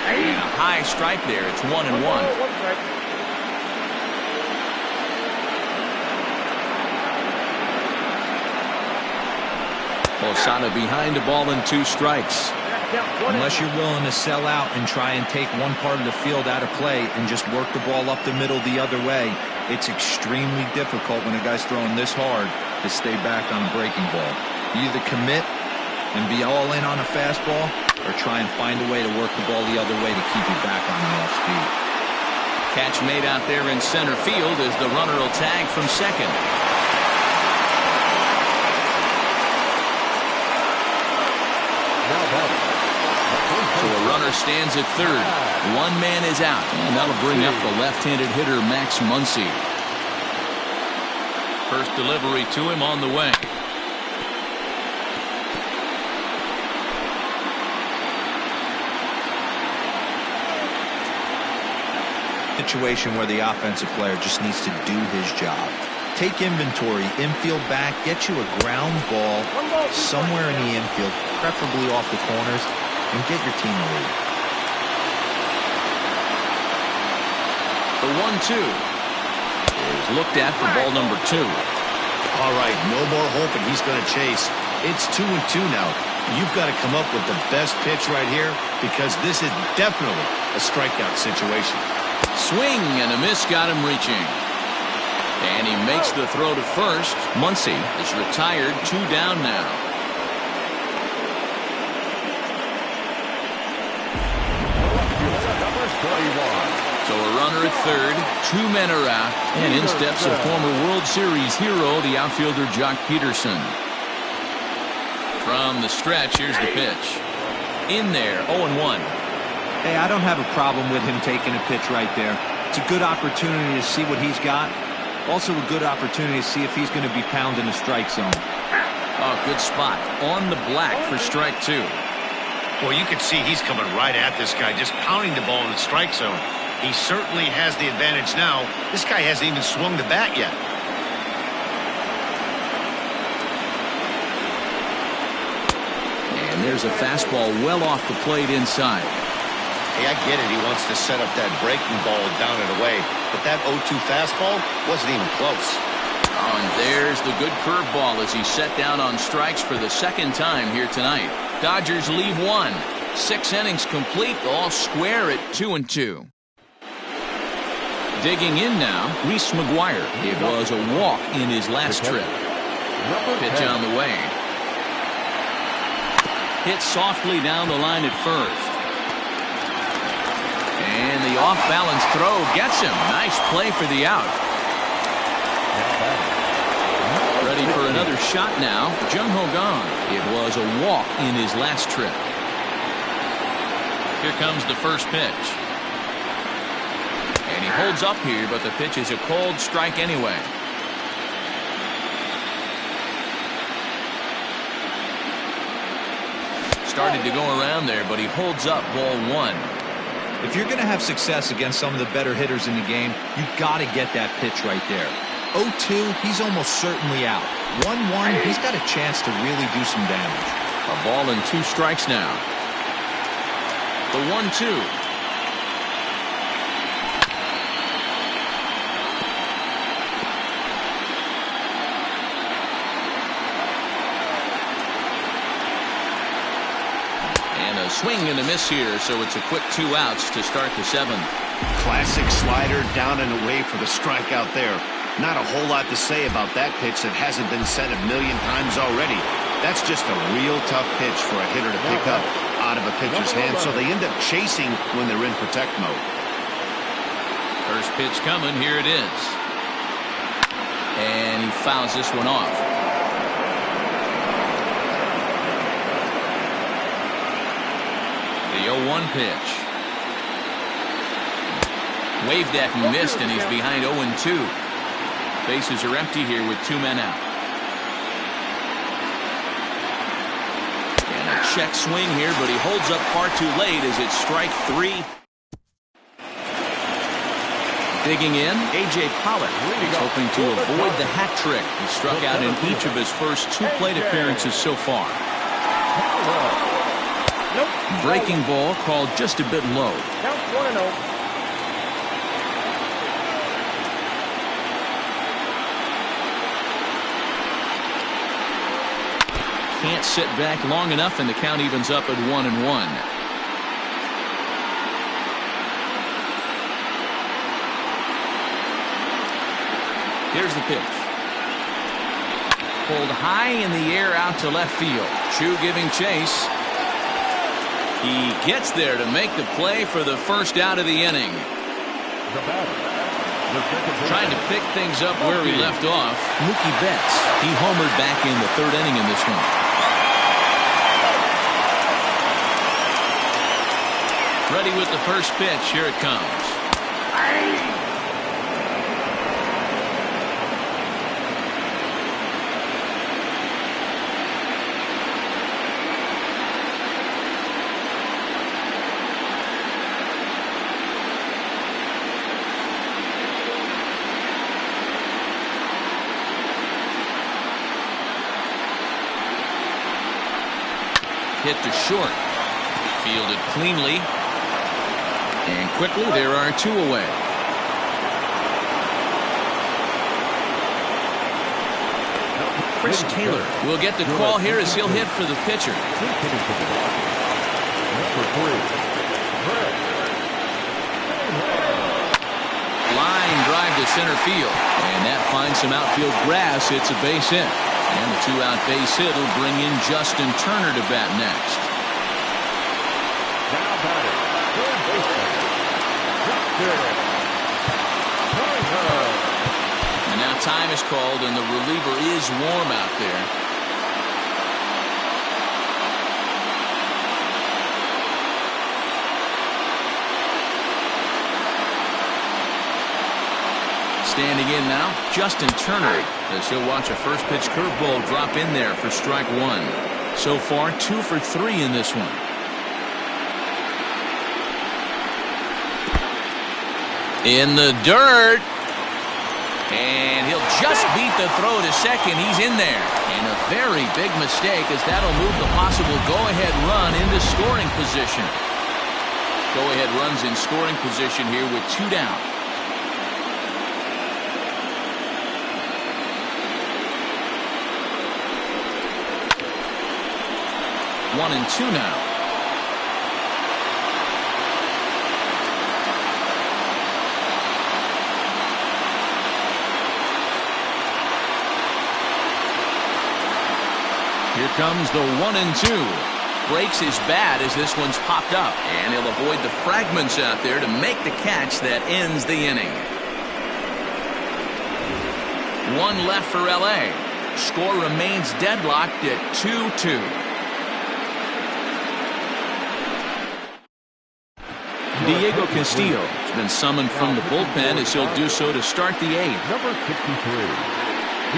And a high strike there. It's 1-1. Posada behind a ball and 2 strikes. Unless you're willing to sell out and try and take one part of the field out of play and just work the ball up the middle the other way, it's extremely difficult when a guy's throwing this hard to stay back on a breaking ball. You either commit and be all in on a fastball or try and find a way to work the ball the other way to keep you back on the off speed. Catch made out there in center field as the runner will tag from second. So a runner stands at third. 1 man is out, and that'll bring up the left-handed hitter Max Muncy. First delivery to him on the way. Situation where the offensive player just needs to do his job. Take inventory, infield back, get you a ground ball somewhere in the infield, preferably off the corners, and get your team a lead. The 1-2 is looked at for ball number 2. All right, no more hoping he's going to chase. It's 2-2 now. You've got to come up with the best pitch right here because this is definitely a strikeout situation. Swing and a miss got him reaching. And he makes the throw to first. Muncy is retired, 2 down now. So a runner at third, 2 men are out, and in steps a former World Series hero, the outfielder Jock Peterson. From the stretch, here's the pitch. In there, 0-1. Hey, I don't have a problem with him taking a pitch right there. It's a good opportunity to see what he's got. Also a good opportunity to see if he's going to be pounding the strike zone. Oh, good spot. On the black for strike 2. Well, you can see he's coming right at this guy, just pounding the ball in the strike zone. He certainly has the advantage now. This guy hasn't even swung the bat yet. And there's a fastball well off the plate inside. Hey, I get it. He wants to set up that breaking ball down and away. But that 0-2 fastball wasn't even close. Oh, and there's the good curveball as he's set down on strikes for the second time here tonight. Dodgers leave one. 6 innings complete, all square at 2-2. Digging in now, Reese McGuire. It was a walk in his last trip. Pitch on the way. Hit softly down the line at first. And the off-balance throw gets him. Nice play for the out. Ready for another shot now. Jung-Ho Kang. It was a walk in his last trip. Here comes the first pitch. And he holds up here, but the pitch is a cold strike anyway. Started to go around there, but he holds up ball 1. If you're going to have success against some of the better hitters in the game, you've got to get that pitch right there. 0-2, he's almost certainly out. 1-1, he's got a chance to really do some damage. A ball and 2 strikes now. The 1-2. Swing and a miss here, so it's a quick 2 outs to start the 7th. Classic slider down and away for the strikeout there. Not a whole lot to say about that pitch that hasn't been said a million times already. That's just a real tough pitch for a hitter to pick up out of a pitcher's hand, so they end up chasing when they're in protect mode. First pitch coming, here it is. And he fouls this one off. The 0-1 pitch. Waved at and missed, and he's behind 0-2. Bases are empty here with 2 men out. And a check swing here, but he holds up far too late as it's strike 3. Digging in, A.J. Pollock. He's hoping to avoid the hat trick. He struck out in each of his first 2 plate appearances so far. Breaking ball called just a bit low. Count 1-0. Can't sit back long enough, and the count evens up at 1-1. Here's the pitch. Pulled high in the air out to left field. Chu giving chase. He gets there to make the play for the first out of the inning. Trying to pick things up where he left off. Mookie Betts. He homered back in the 3rd inning in this one. Ready with the first pitch. Here it comes. Hit to short. Fielded cleanly. And quickly there are 2 away. Chris Taylor will get the call here as he'll hit for the pitcher. Line drive to center field. And that finds some outfield grass. It's a base hit. And the 2-out base hit will bring in Justin Turner to bat next. And now time is called, and the reliever is warm out there. Standing in now, Justin Turner, as he'll watch a first pitch curveball drop in there for strike 1. So far, 2 for 3 in this one. In the dirt. And he'll just beat the throw to second. He's in there. And a very big mistake, as that'll move the possible go-ahead run into scoring position. Go-ahead runs in scoring position here with 2 down. One and 2 now. Here comes the 1 and 2. Breaks his bat as this one's popped up, and he'll avoid the fragments out there to make the catch that ends the inning. 1 left for LA. Score remains deadlocked at 2-2. Diego Castillo has been summoned from the bullpen as he'll do so to start the 8th. Number 63,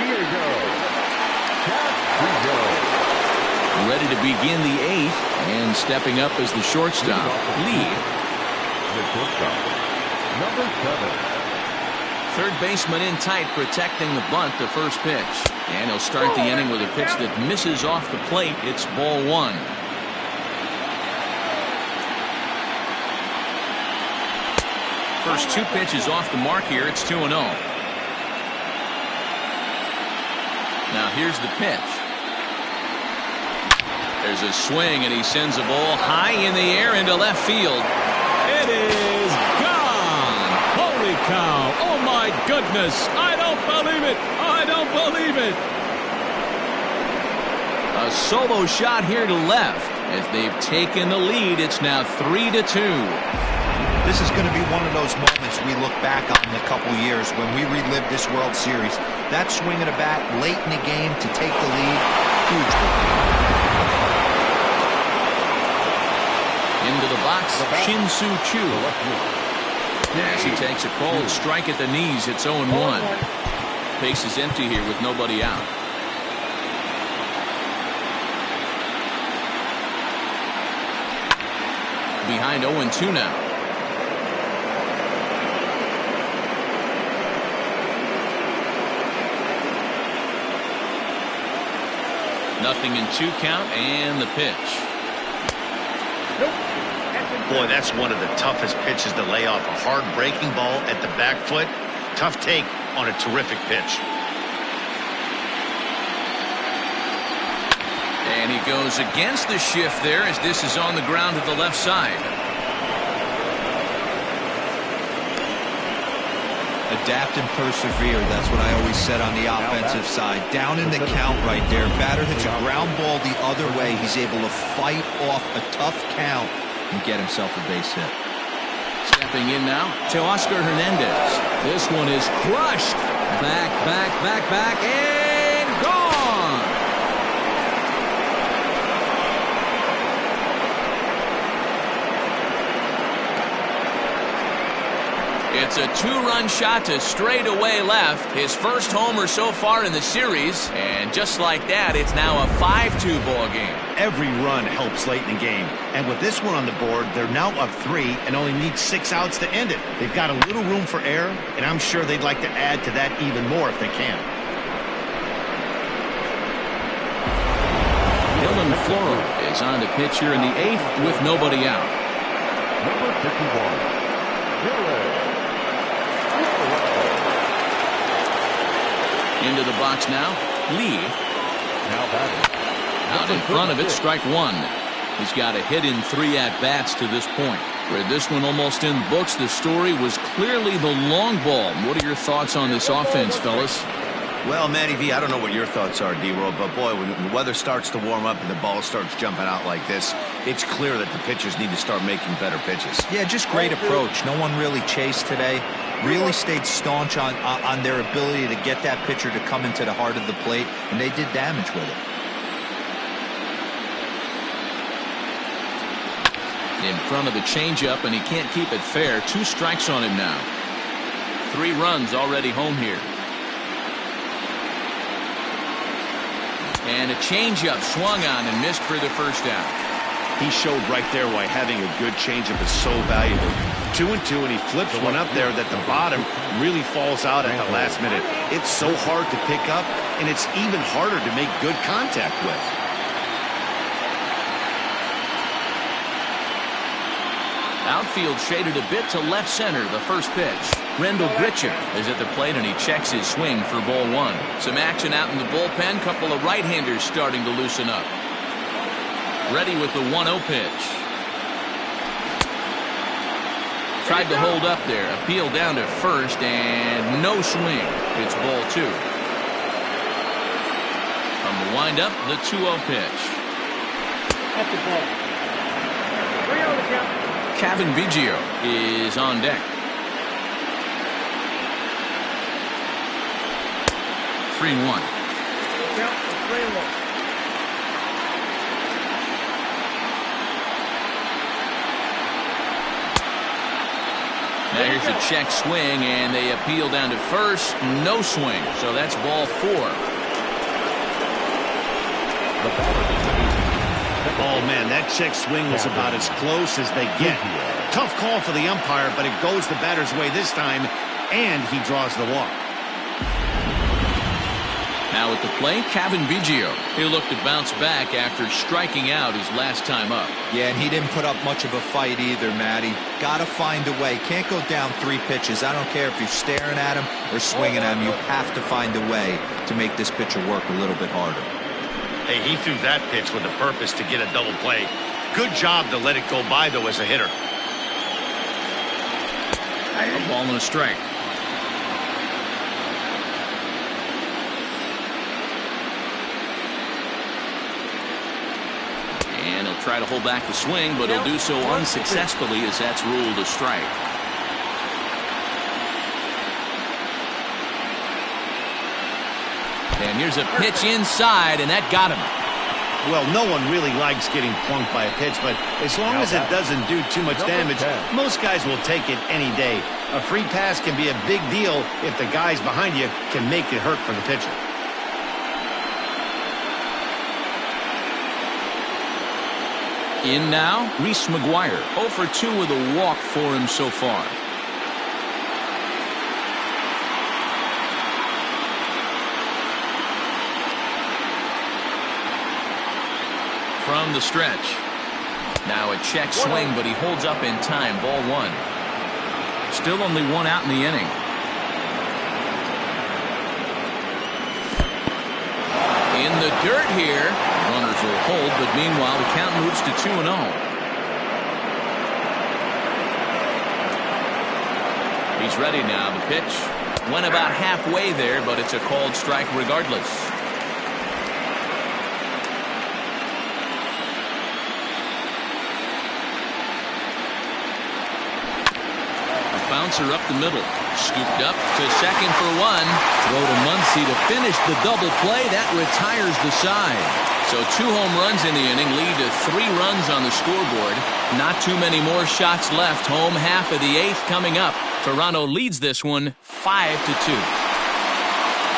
Diego Castillo. Ready to begin the 8th, and stepping up as the shortstop, Lee. The shortstop, number 7. Third baseman in tight, protecting the bunt, the first pitch. And he'll start the inning with a pitch that misses off the plate. It's ball 1. First 2 pitches off the mark here. It's 2-0. Now here's the pitch. There's a swing, and he sends a ball high in the air into left field. It is gone. Holy cow. Oh, my goodness. I don't believe it. I don't believe it. A solo shot here to left. As they've taken the lead, it's now 3-2. This is going to be one of those moments we look back on in a couple years when we relive this World Series. That swing of the bat late in the game to take the lead, huge. Into the box, Shin-Soo Choo. As he takes a cold strike at the knees, it's 0-1. Base is empty here with nobody out. Behind 0-2 now. Nothing in 2 count, and the pitch. Boy, that's one of the toughest pitches to lay off. A hard breaking ball at the back foot. Tough take on a terrific pitch. And he goes against the shift there as this is on the ground to the left side. Adapt and persevere. That's what I always said on the offensive side. Down in the count right there. Batter hits a ground ball the other way. He's able to fight off a tough count and get himself a base hit. Stepping in now to Oscar Hernandez. This one is crushed. Back, and gone. It's a 2-run shot to straightaway left. His first homer so far in the series. And just like that, it's now a 5-2 ball game. Every run helps late in the game. And with this one on the board, they're now up 3 and only need 6 outs to end it. They've got a little room for error, and I'm sure they'd like to add to that even more if they can. Dylan Floro is on the pitch here in the 8th with nobody out. Number 51, Into the box now, Lee. now batting. Out in front of it, strike 1. He's got a hit in 3 at-bats to this point. Where this one almost in books, the story was clearly the long ball. What are your thoughts on this offense, fellas? Well, Matty V, I don't know what your thoughts are, D-Roll, but boy, when the weather starts to warm up and the ball starts jumping out like this, it's clear that the pitchers need to start making better pitches. Yeah, just great approach. No one really chased today. Really stayed staunch on their ability to get that pitcher to come into the heart of the plate, and they did damage with it. In front of the changeup, and he can't keep it fair. 2 strikes on him now. 3 runs already home here. And a changeup swung on and missed for the first out. He showed right there why having a good changeup is so valuable. 2-2, and he flips one up there that the bottom really falls out at the last minute. It's so hard to pick up, and it's even harder to make good contact with. Outfield shaded a bit to left center. The first pitch. Rendell Gritcher is at the plate, and he checks his swing for ball one. Some action out in the bullpen. Couple of right-handers starting to loosen up. Ready with the 1-0 pitch. Tried to hold up there. Appeal down to first, and no swing. It's ball two. From the windup, the 2-0 pitch. That's the ball. 3-0 the count. Kevin Biggio is on deck. 3-1. Count is 3-1. Now here's a check swing, and they appeal down to first. No swing, so that's ball four. Oh, man, that check swing was about as close as they get. Tough call for the umpire, but it goes the batter's way this time, and he draws the walk. Now at the plate, Kevin Biggio. He'll look to bounce back after striking out his last time up. Yeah, and he didn't put up much of a fight either, Matty. Gotta find a way. Can't go down 3 pitches. I don't care if you're staring at him or swinging at him. You have to find a way to make this pitcher work a little bit harder. Hey, he threw that pitch with a purpose to get a double play. Good job to let it go by, though, as a hitter. A ball and a strike. And he'll try to hold back the swing, but he'll do so unsuccessfully as that's ruled a strike. And here's a pitch inside, and that got him. Well, no one really likes getting plunked by a pitch, but as long as it doesn't do too much damage, most guys will take it any day. A free pass can be a big deal if the guys behind you can make it hurt for the pitcher. In now, Reese McGuire. 0 for 2 with a walk for him so far. From the stretch. Now a check swing, but he holds up in time. Ball one. Still only 1 out in the inning. In the dirt here. Runners will hold, but meanwhile the count moves to 2-0. He's ready now. The pitch went about halfway there, but it's a called strike regardless. Bouncer up the middle. Scooped up to second for 1. Throw to Muncy to finish the double play. That retires the side. So 2 home runs in the inning lead to 3 runs on the scoreboard. Not too many more shots left. Home half of the 8th coming up. Toronto leads this one 5-2.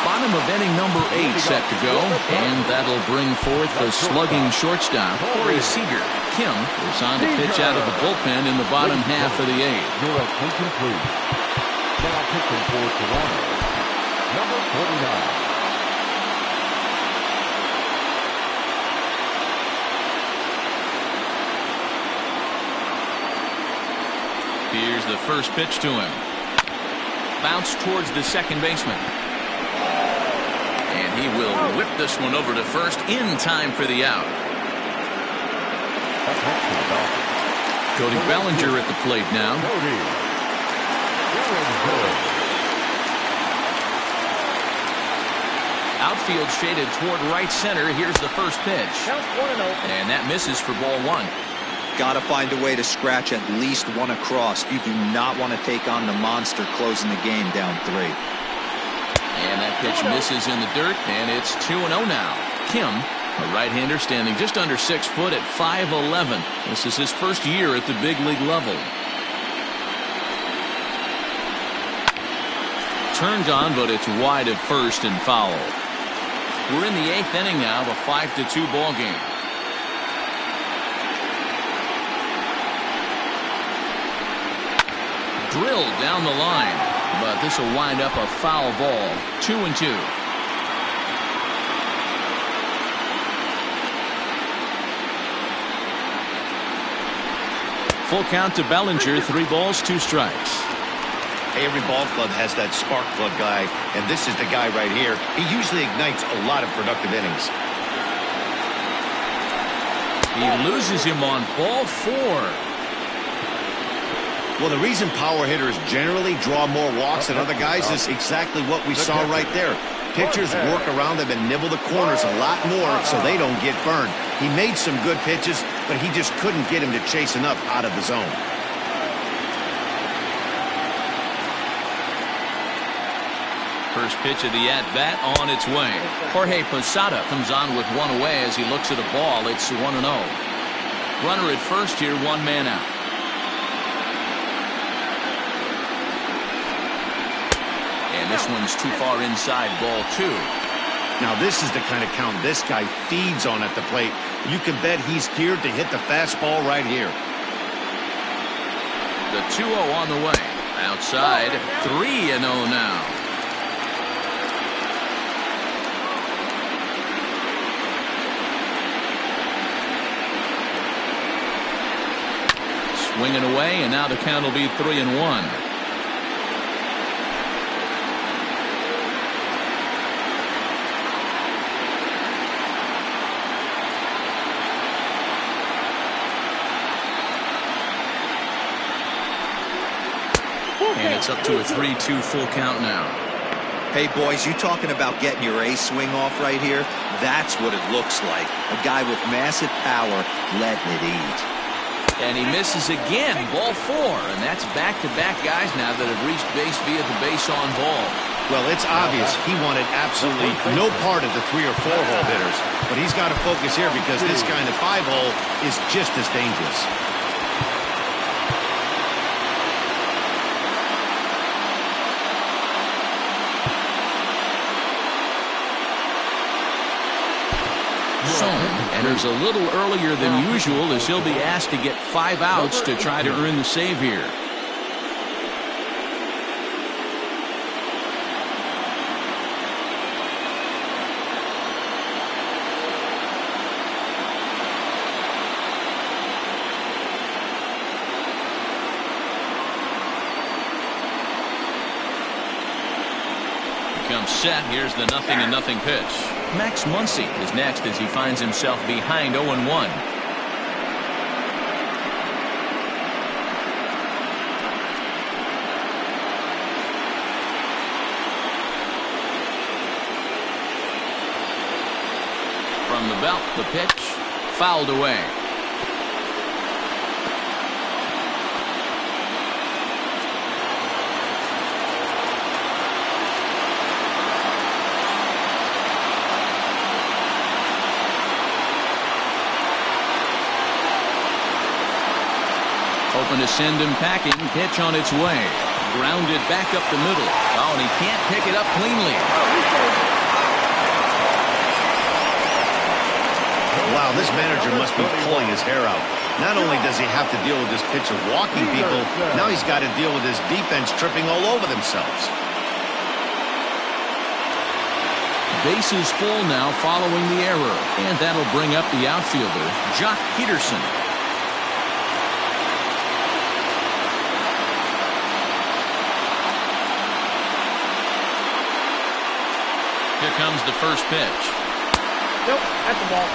Bottom of inning number 8 set to go, and that'll bring forth the slugging shortstop, Corey Seager. Kim is on to pitch out of the bullpen in the bottom half of the 8th. Your attention, please. Now pitching for Toronto, number 49. Here's the first pitch to him. Bounce towards the second baseman. And he will whip this one over to first in time for the out. Cody Bellinger at the plate now. Outfield shaded toward right center. Here's the first pitch. And that misses for ball one. Got to find a way to scratch at least 1 across. You do not want to take on the monster closing the game down 3. And that pitch misses in the dirt, and it's 2-0 now. Kim, a right-hander standing just under 6 foot at 5'11". This is his first year at the big league level. Turned on, but it's wide at first and foul. We're in the 8th inning now of a 5-2 ball game. Drilled down the line, but this will wind up a foul ball. 2-2. full count to Bellinger. 3 balls, 2 strikes. Hey, every ball club has that spark plug guy, and this is the guy right here. He usually ignites a lot of productive innings. He loses him on ball 4. Well, the reason power hitters generally draw more walks than other guys is exactly what we saw right there. Pitchers work around them and nibble the corners a lot more so they don't get burned. He made some good pitches, but he just couldn't get him to chase enough out of the zone. First pitch of the at-bat on its way. Jorge Posada comes on with 1 away as he looks at a ball. It's 1-0. Runner at first here, 1 man out. And this one's too far inside, ball 2. Now this is the kind of count this guy feeds on at the plate. You can bet he's geared to hit the fastball right here. The 2-0 on the way. Outside, 3-0 now. Swinging away, and now the count will be 3-1. And it's up to a 3-2 full count now. Hey, boys, you talking about getting your A swing off right here? That's what it looks like. A guy with massive power letting it eat. And he misses again, ball 4. And that's back-to-back guys now that have reached base via the base on ball. Well, it's obvious he wanted absolutely no part of the 3 or 4 hole hitters. But he's got to focus here because this kind of 5 hole is just as dangerous. Enters a little earlier than usual as he'll be asked to get 5 outs to try to earn the save here. Comes set. Here's the 0-0 pitch. Max Muncy is next as he finds himself behind 0-1. From the belt, the pitch fouled away. Hoping to send him packing. Pitch on its way. Grounded back up the middle. Oh, and he can't pick it up cleanly. Wow, this manager must be pulling his hair out. Not only does he have to deal with this pitcher walking people, now he's got to deal with his defense tripping all over themselves. Bases full now following the error. And that'll bring up the outfielder, Jock Peterson. Here comes the first pitch. Nope, at the ball.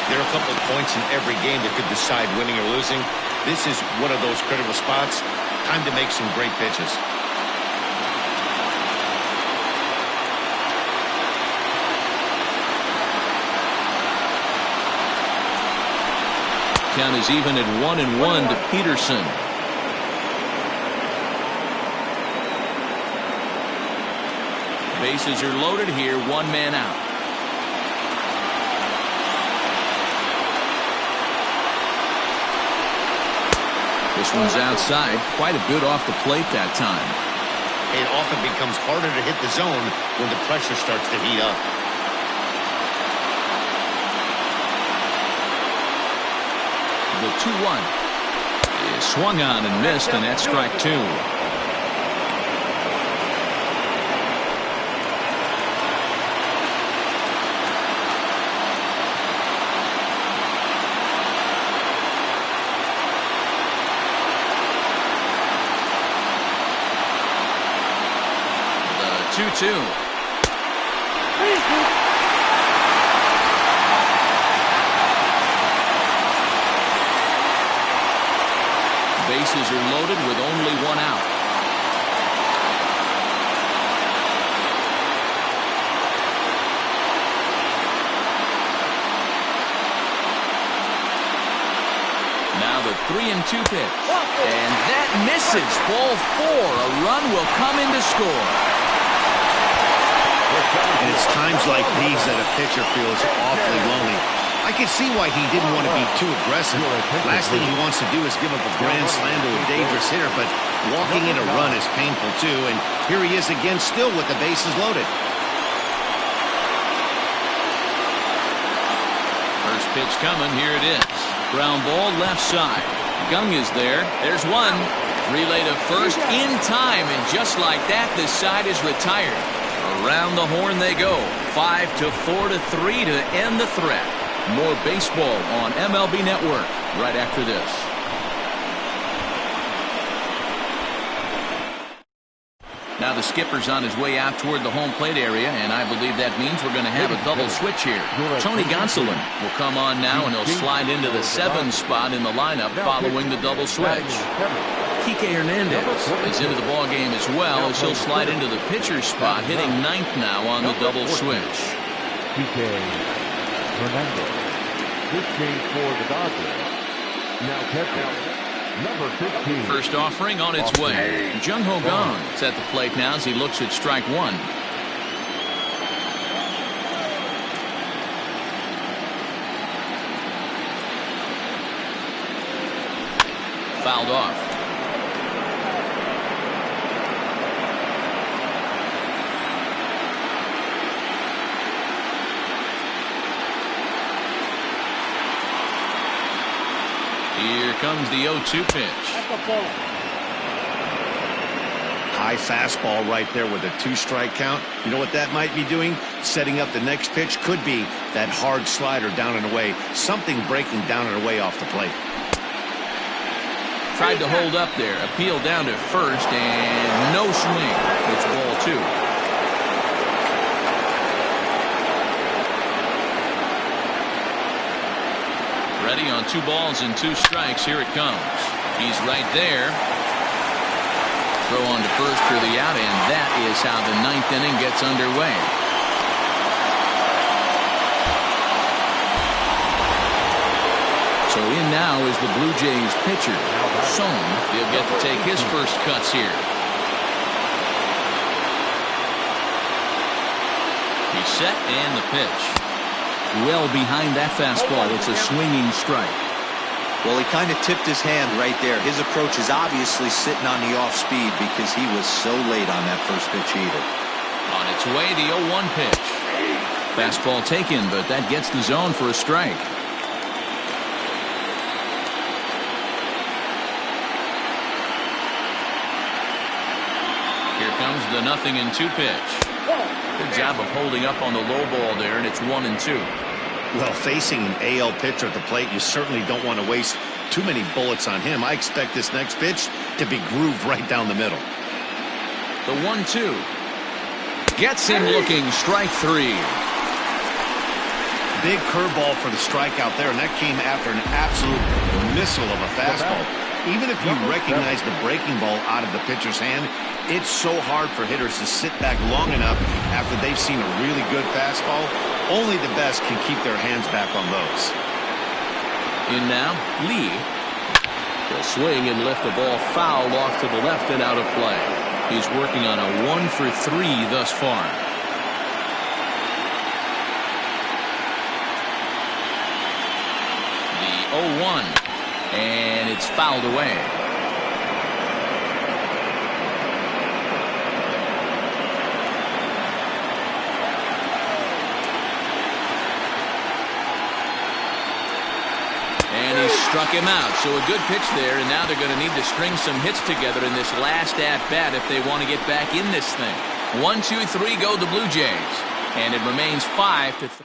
There are a couple of points in every game that could decide winning or losing. This is one of those critical spots. Time to make some great pitches. Count is even at 1-1 to Peterson. Bases are loaded here, 1 man out. This one's outside, quite a bit off the plate that time. It often becomes harder to hit the zone when the pressure starts to heat up. The 2-1 is swung on and missed, and that's strike 2. 2-2. Bases are loaded with only one out. Now the 3-2 pitch. And that misses. Ball 4. A run will come in to score. And it's times like these that a pitcher feels awfully lonely. I can see why he didn't want to be too aggressive. Last thing he wants to do is give up a grand slam to a dangerous hitter, but walking in a run is painful too, and here he is again still with the bases loaded. First pitch coming, here it is. Ground ball left side. Gung is there. There's one. Relay to first in time, and just like that, this side is retired. Around the horn they go. 5-4-3 to end the threat. More baseball on MLB Network right after this. Now the skipper's on his way out toward the home plate area, and I believe that means we're going to have a double switch here. Tony Gonsolin will come on now, and he'll slide into the 7 spot in the lineup following the double switch. Kike Hernandez is into the ball game as well, as he'll slide into the pitcher's spot, hitting 9th now on the double switch. Hernandez. This change for the Dodgers. Now catcher, number 15. First offering on its way. Jung Ho Kang is at the plate now as he looks at strike 1. Fouled off. Here comes the 0-2 pitch. High fastball right there with a 2-strike count. You know what that might be doing? Setting up the next pitch. Could be that hard slider down and away. Something breaking down and away off the plate. Tried to hold up there. Appeal down to first, and no swing. It's ball 2. Ready on 2 balls and 2 strikes. Here it comes. He's right there. Throw on to first for the out, and that is how the 9th inning gets underway. So in now is the Blue Jays pitcher, Son. He'll get to take his first cuts here. He's set, and the pitch. Well behind that fastball. It's a swinging strike. Well, he kind of tipped his hand right there. His approach is obviously sitting on the off speed because he was so late on that first pitch either. On its way, the 0-1 pitch. Fastball taken, but that gets the zone for a strike. Here comes the 0-2 pitch. Good job of holding up on the low ball there, and it's 1-2. Well, facing an AL pitcher at the plate, you certainly don't want to waste too many bullets on him. I expect this next pitch to be grooved right down the middle. The 1-2 gets him looking. Strike 3. Big curveball for the strikeout there, and that came after an absolute missile of a fastball. Even if you recognize the breaking ball out of the pitcher's hand, it's so hard for hitters to sit back long enough after they've seen a really good fastball. Only the best can keep their hands back on those. In now, Lee. He'll swing and lift the ball foul off to the left and out of play. He's working on a 1-for-3 thus far. The 0-1, and it's fouled away. And he struck him out. So a good pitch there, and now they're going to need to string some hits together in this last at-bat if they want to get back in this thing. 1, 2, 3 go the Blue Jays. And it remains 5-3.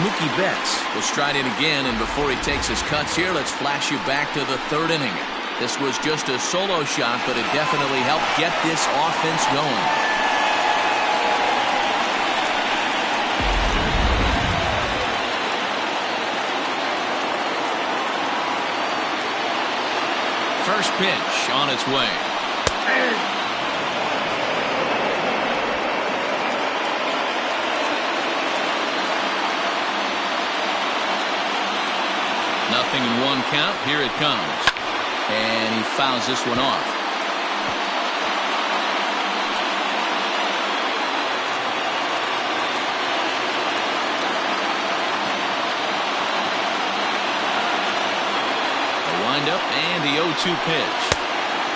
Mookie Betts will stride in again, and before he takes his cuts here, let's flash you back to the third inning. This was just a solo shot, but it definitely helped get this offense going. First pitch on its way. Nothing in one count. Here it comes. And he fouls this one off. The windup and the 0-2 pitch.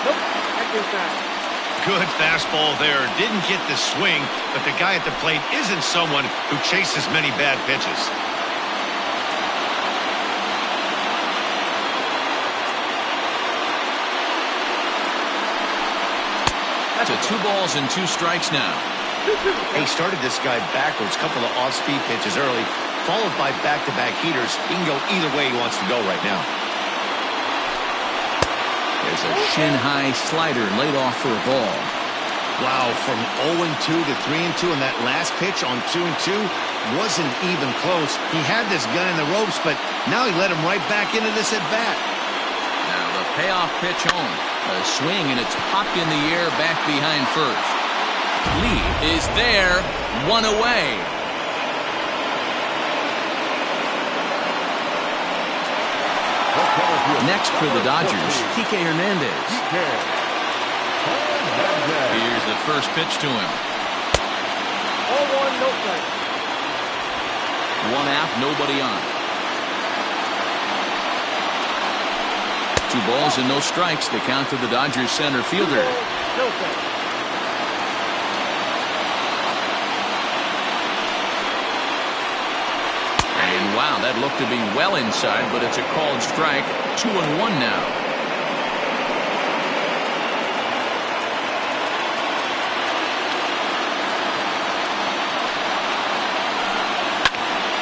Nope, that goes back. Good fastball there. Didn't get the swing, but the guy at the plate isn't someone who chases many bad pitches. To 2 balls and 2 strikes now. He started this guy backwards, couple of off-speed pitches early, followed by back-to-back heaters. He can go either way he wants to go right now. There's a shin-high slider laid off for a ball. Wow, from 0-2 to 3-2, and that last pitch on 2-2 wasn't even close. He had this gun in the ropes, but now he let him right back into this at-bat. Now the payoff pitch home. A swing, and it's popped in the air back behind first. Lee is there, 1 away. Next for the Dodgers, Kike Hernandez. Here's the first pitch to him. 0-1, no strike. 1 out, nobody on. 2 balls and no strikes. The count to the Dodgers center fielder. No strike. And wow, that looked to be well inside, but it's a called strike. 2-1 now.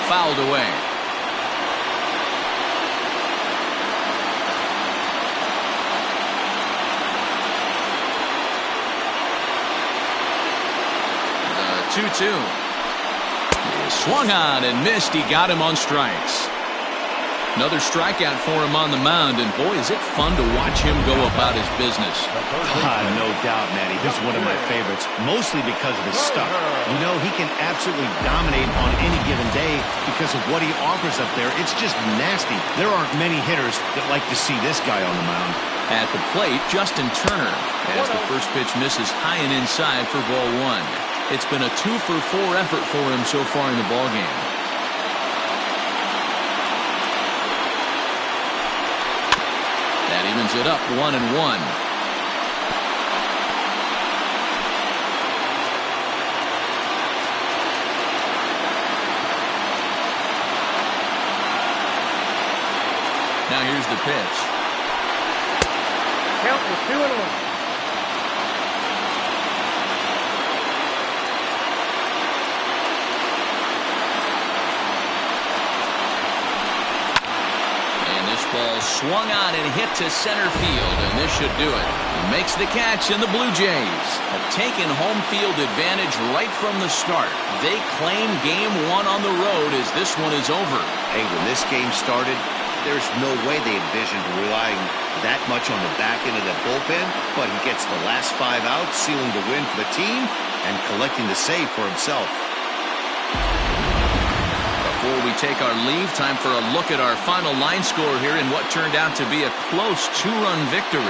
Fouled away. The 2-2. He swung on and missed. He got him on strikes. Another strikeout for him on the mound, and boy, is it fun to watch him go about his business. No doubt, Matty. This is one of my favorites, mostly because of his stuff. You know, he can absolutely dominate on any given day because of what he offers up there. It's just nasty. There aren't many hitters that like to see this guy on the mound. At the plate, Justin Turner, as the first pitch misses high and inside for ball 1. It's been a 2-for-4 effort for him so far in the ballgame. That evens it up 1-1. Now here's the pitch. Count was 2-1. Ball swung on and hit to center field, and this should do it. He makes the catch, and the Blue Jays have taken home field advantage right from the start. They claim game 1 on the road as this one is over. Hey, when this game started, there's no way they envisioned relying that much on the back end of the bullpen, but he gets the last 5 outs, sealing the win for the team and collecting the save for himself. Before we take our leave, time for a look at our final line score here in what turned out to be a close 2-run victory.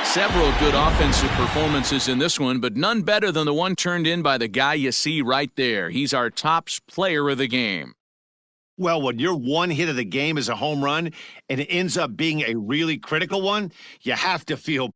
Several good offensive performances in this one, but none better than the one turned in by the guy you see right there. He's our top player of the game. Well, when your one hit of the game is a home run and it ends up being a really critical one, you have to feel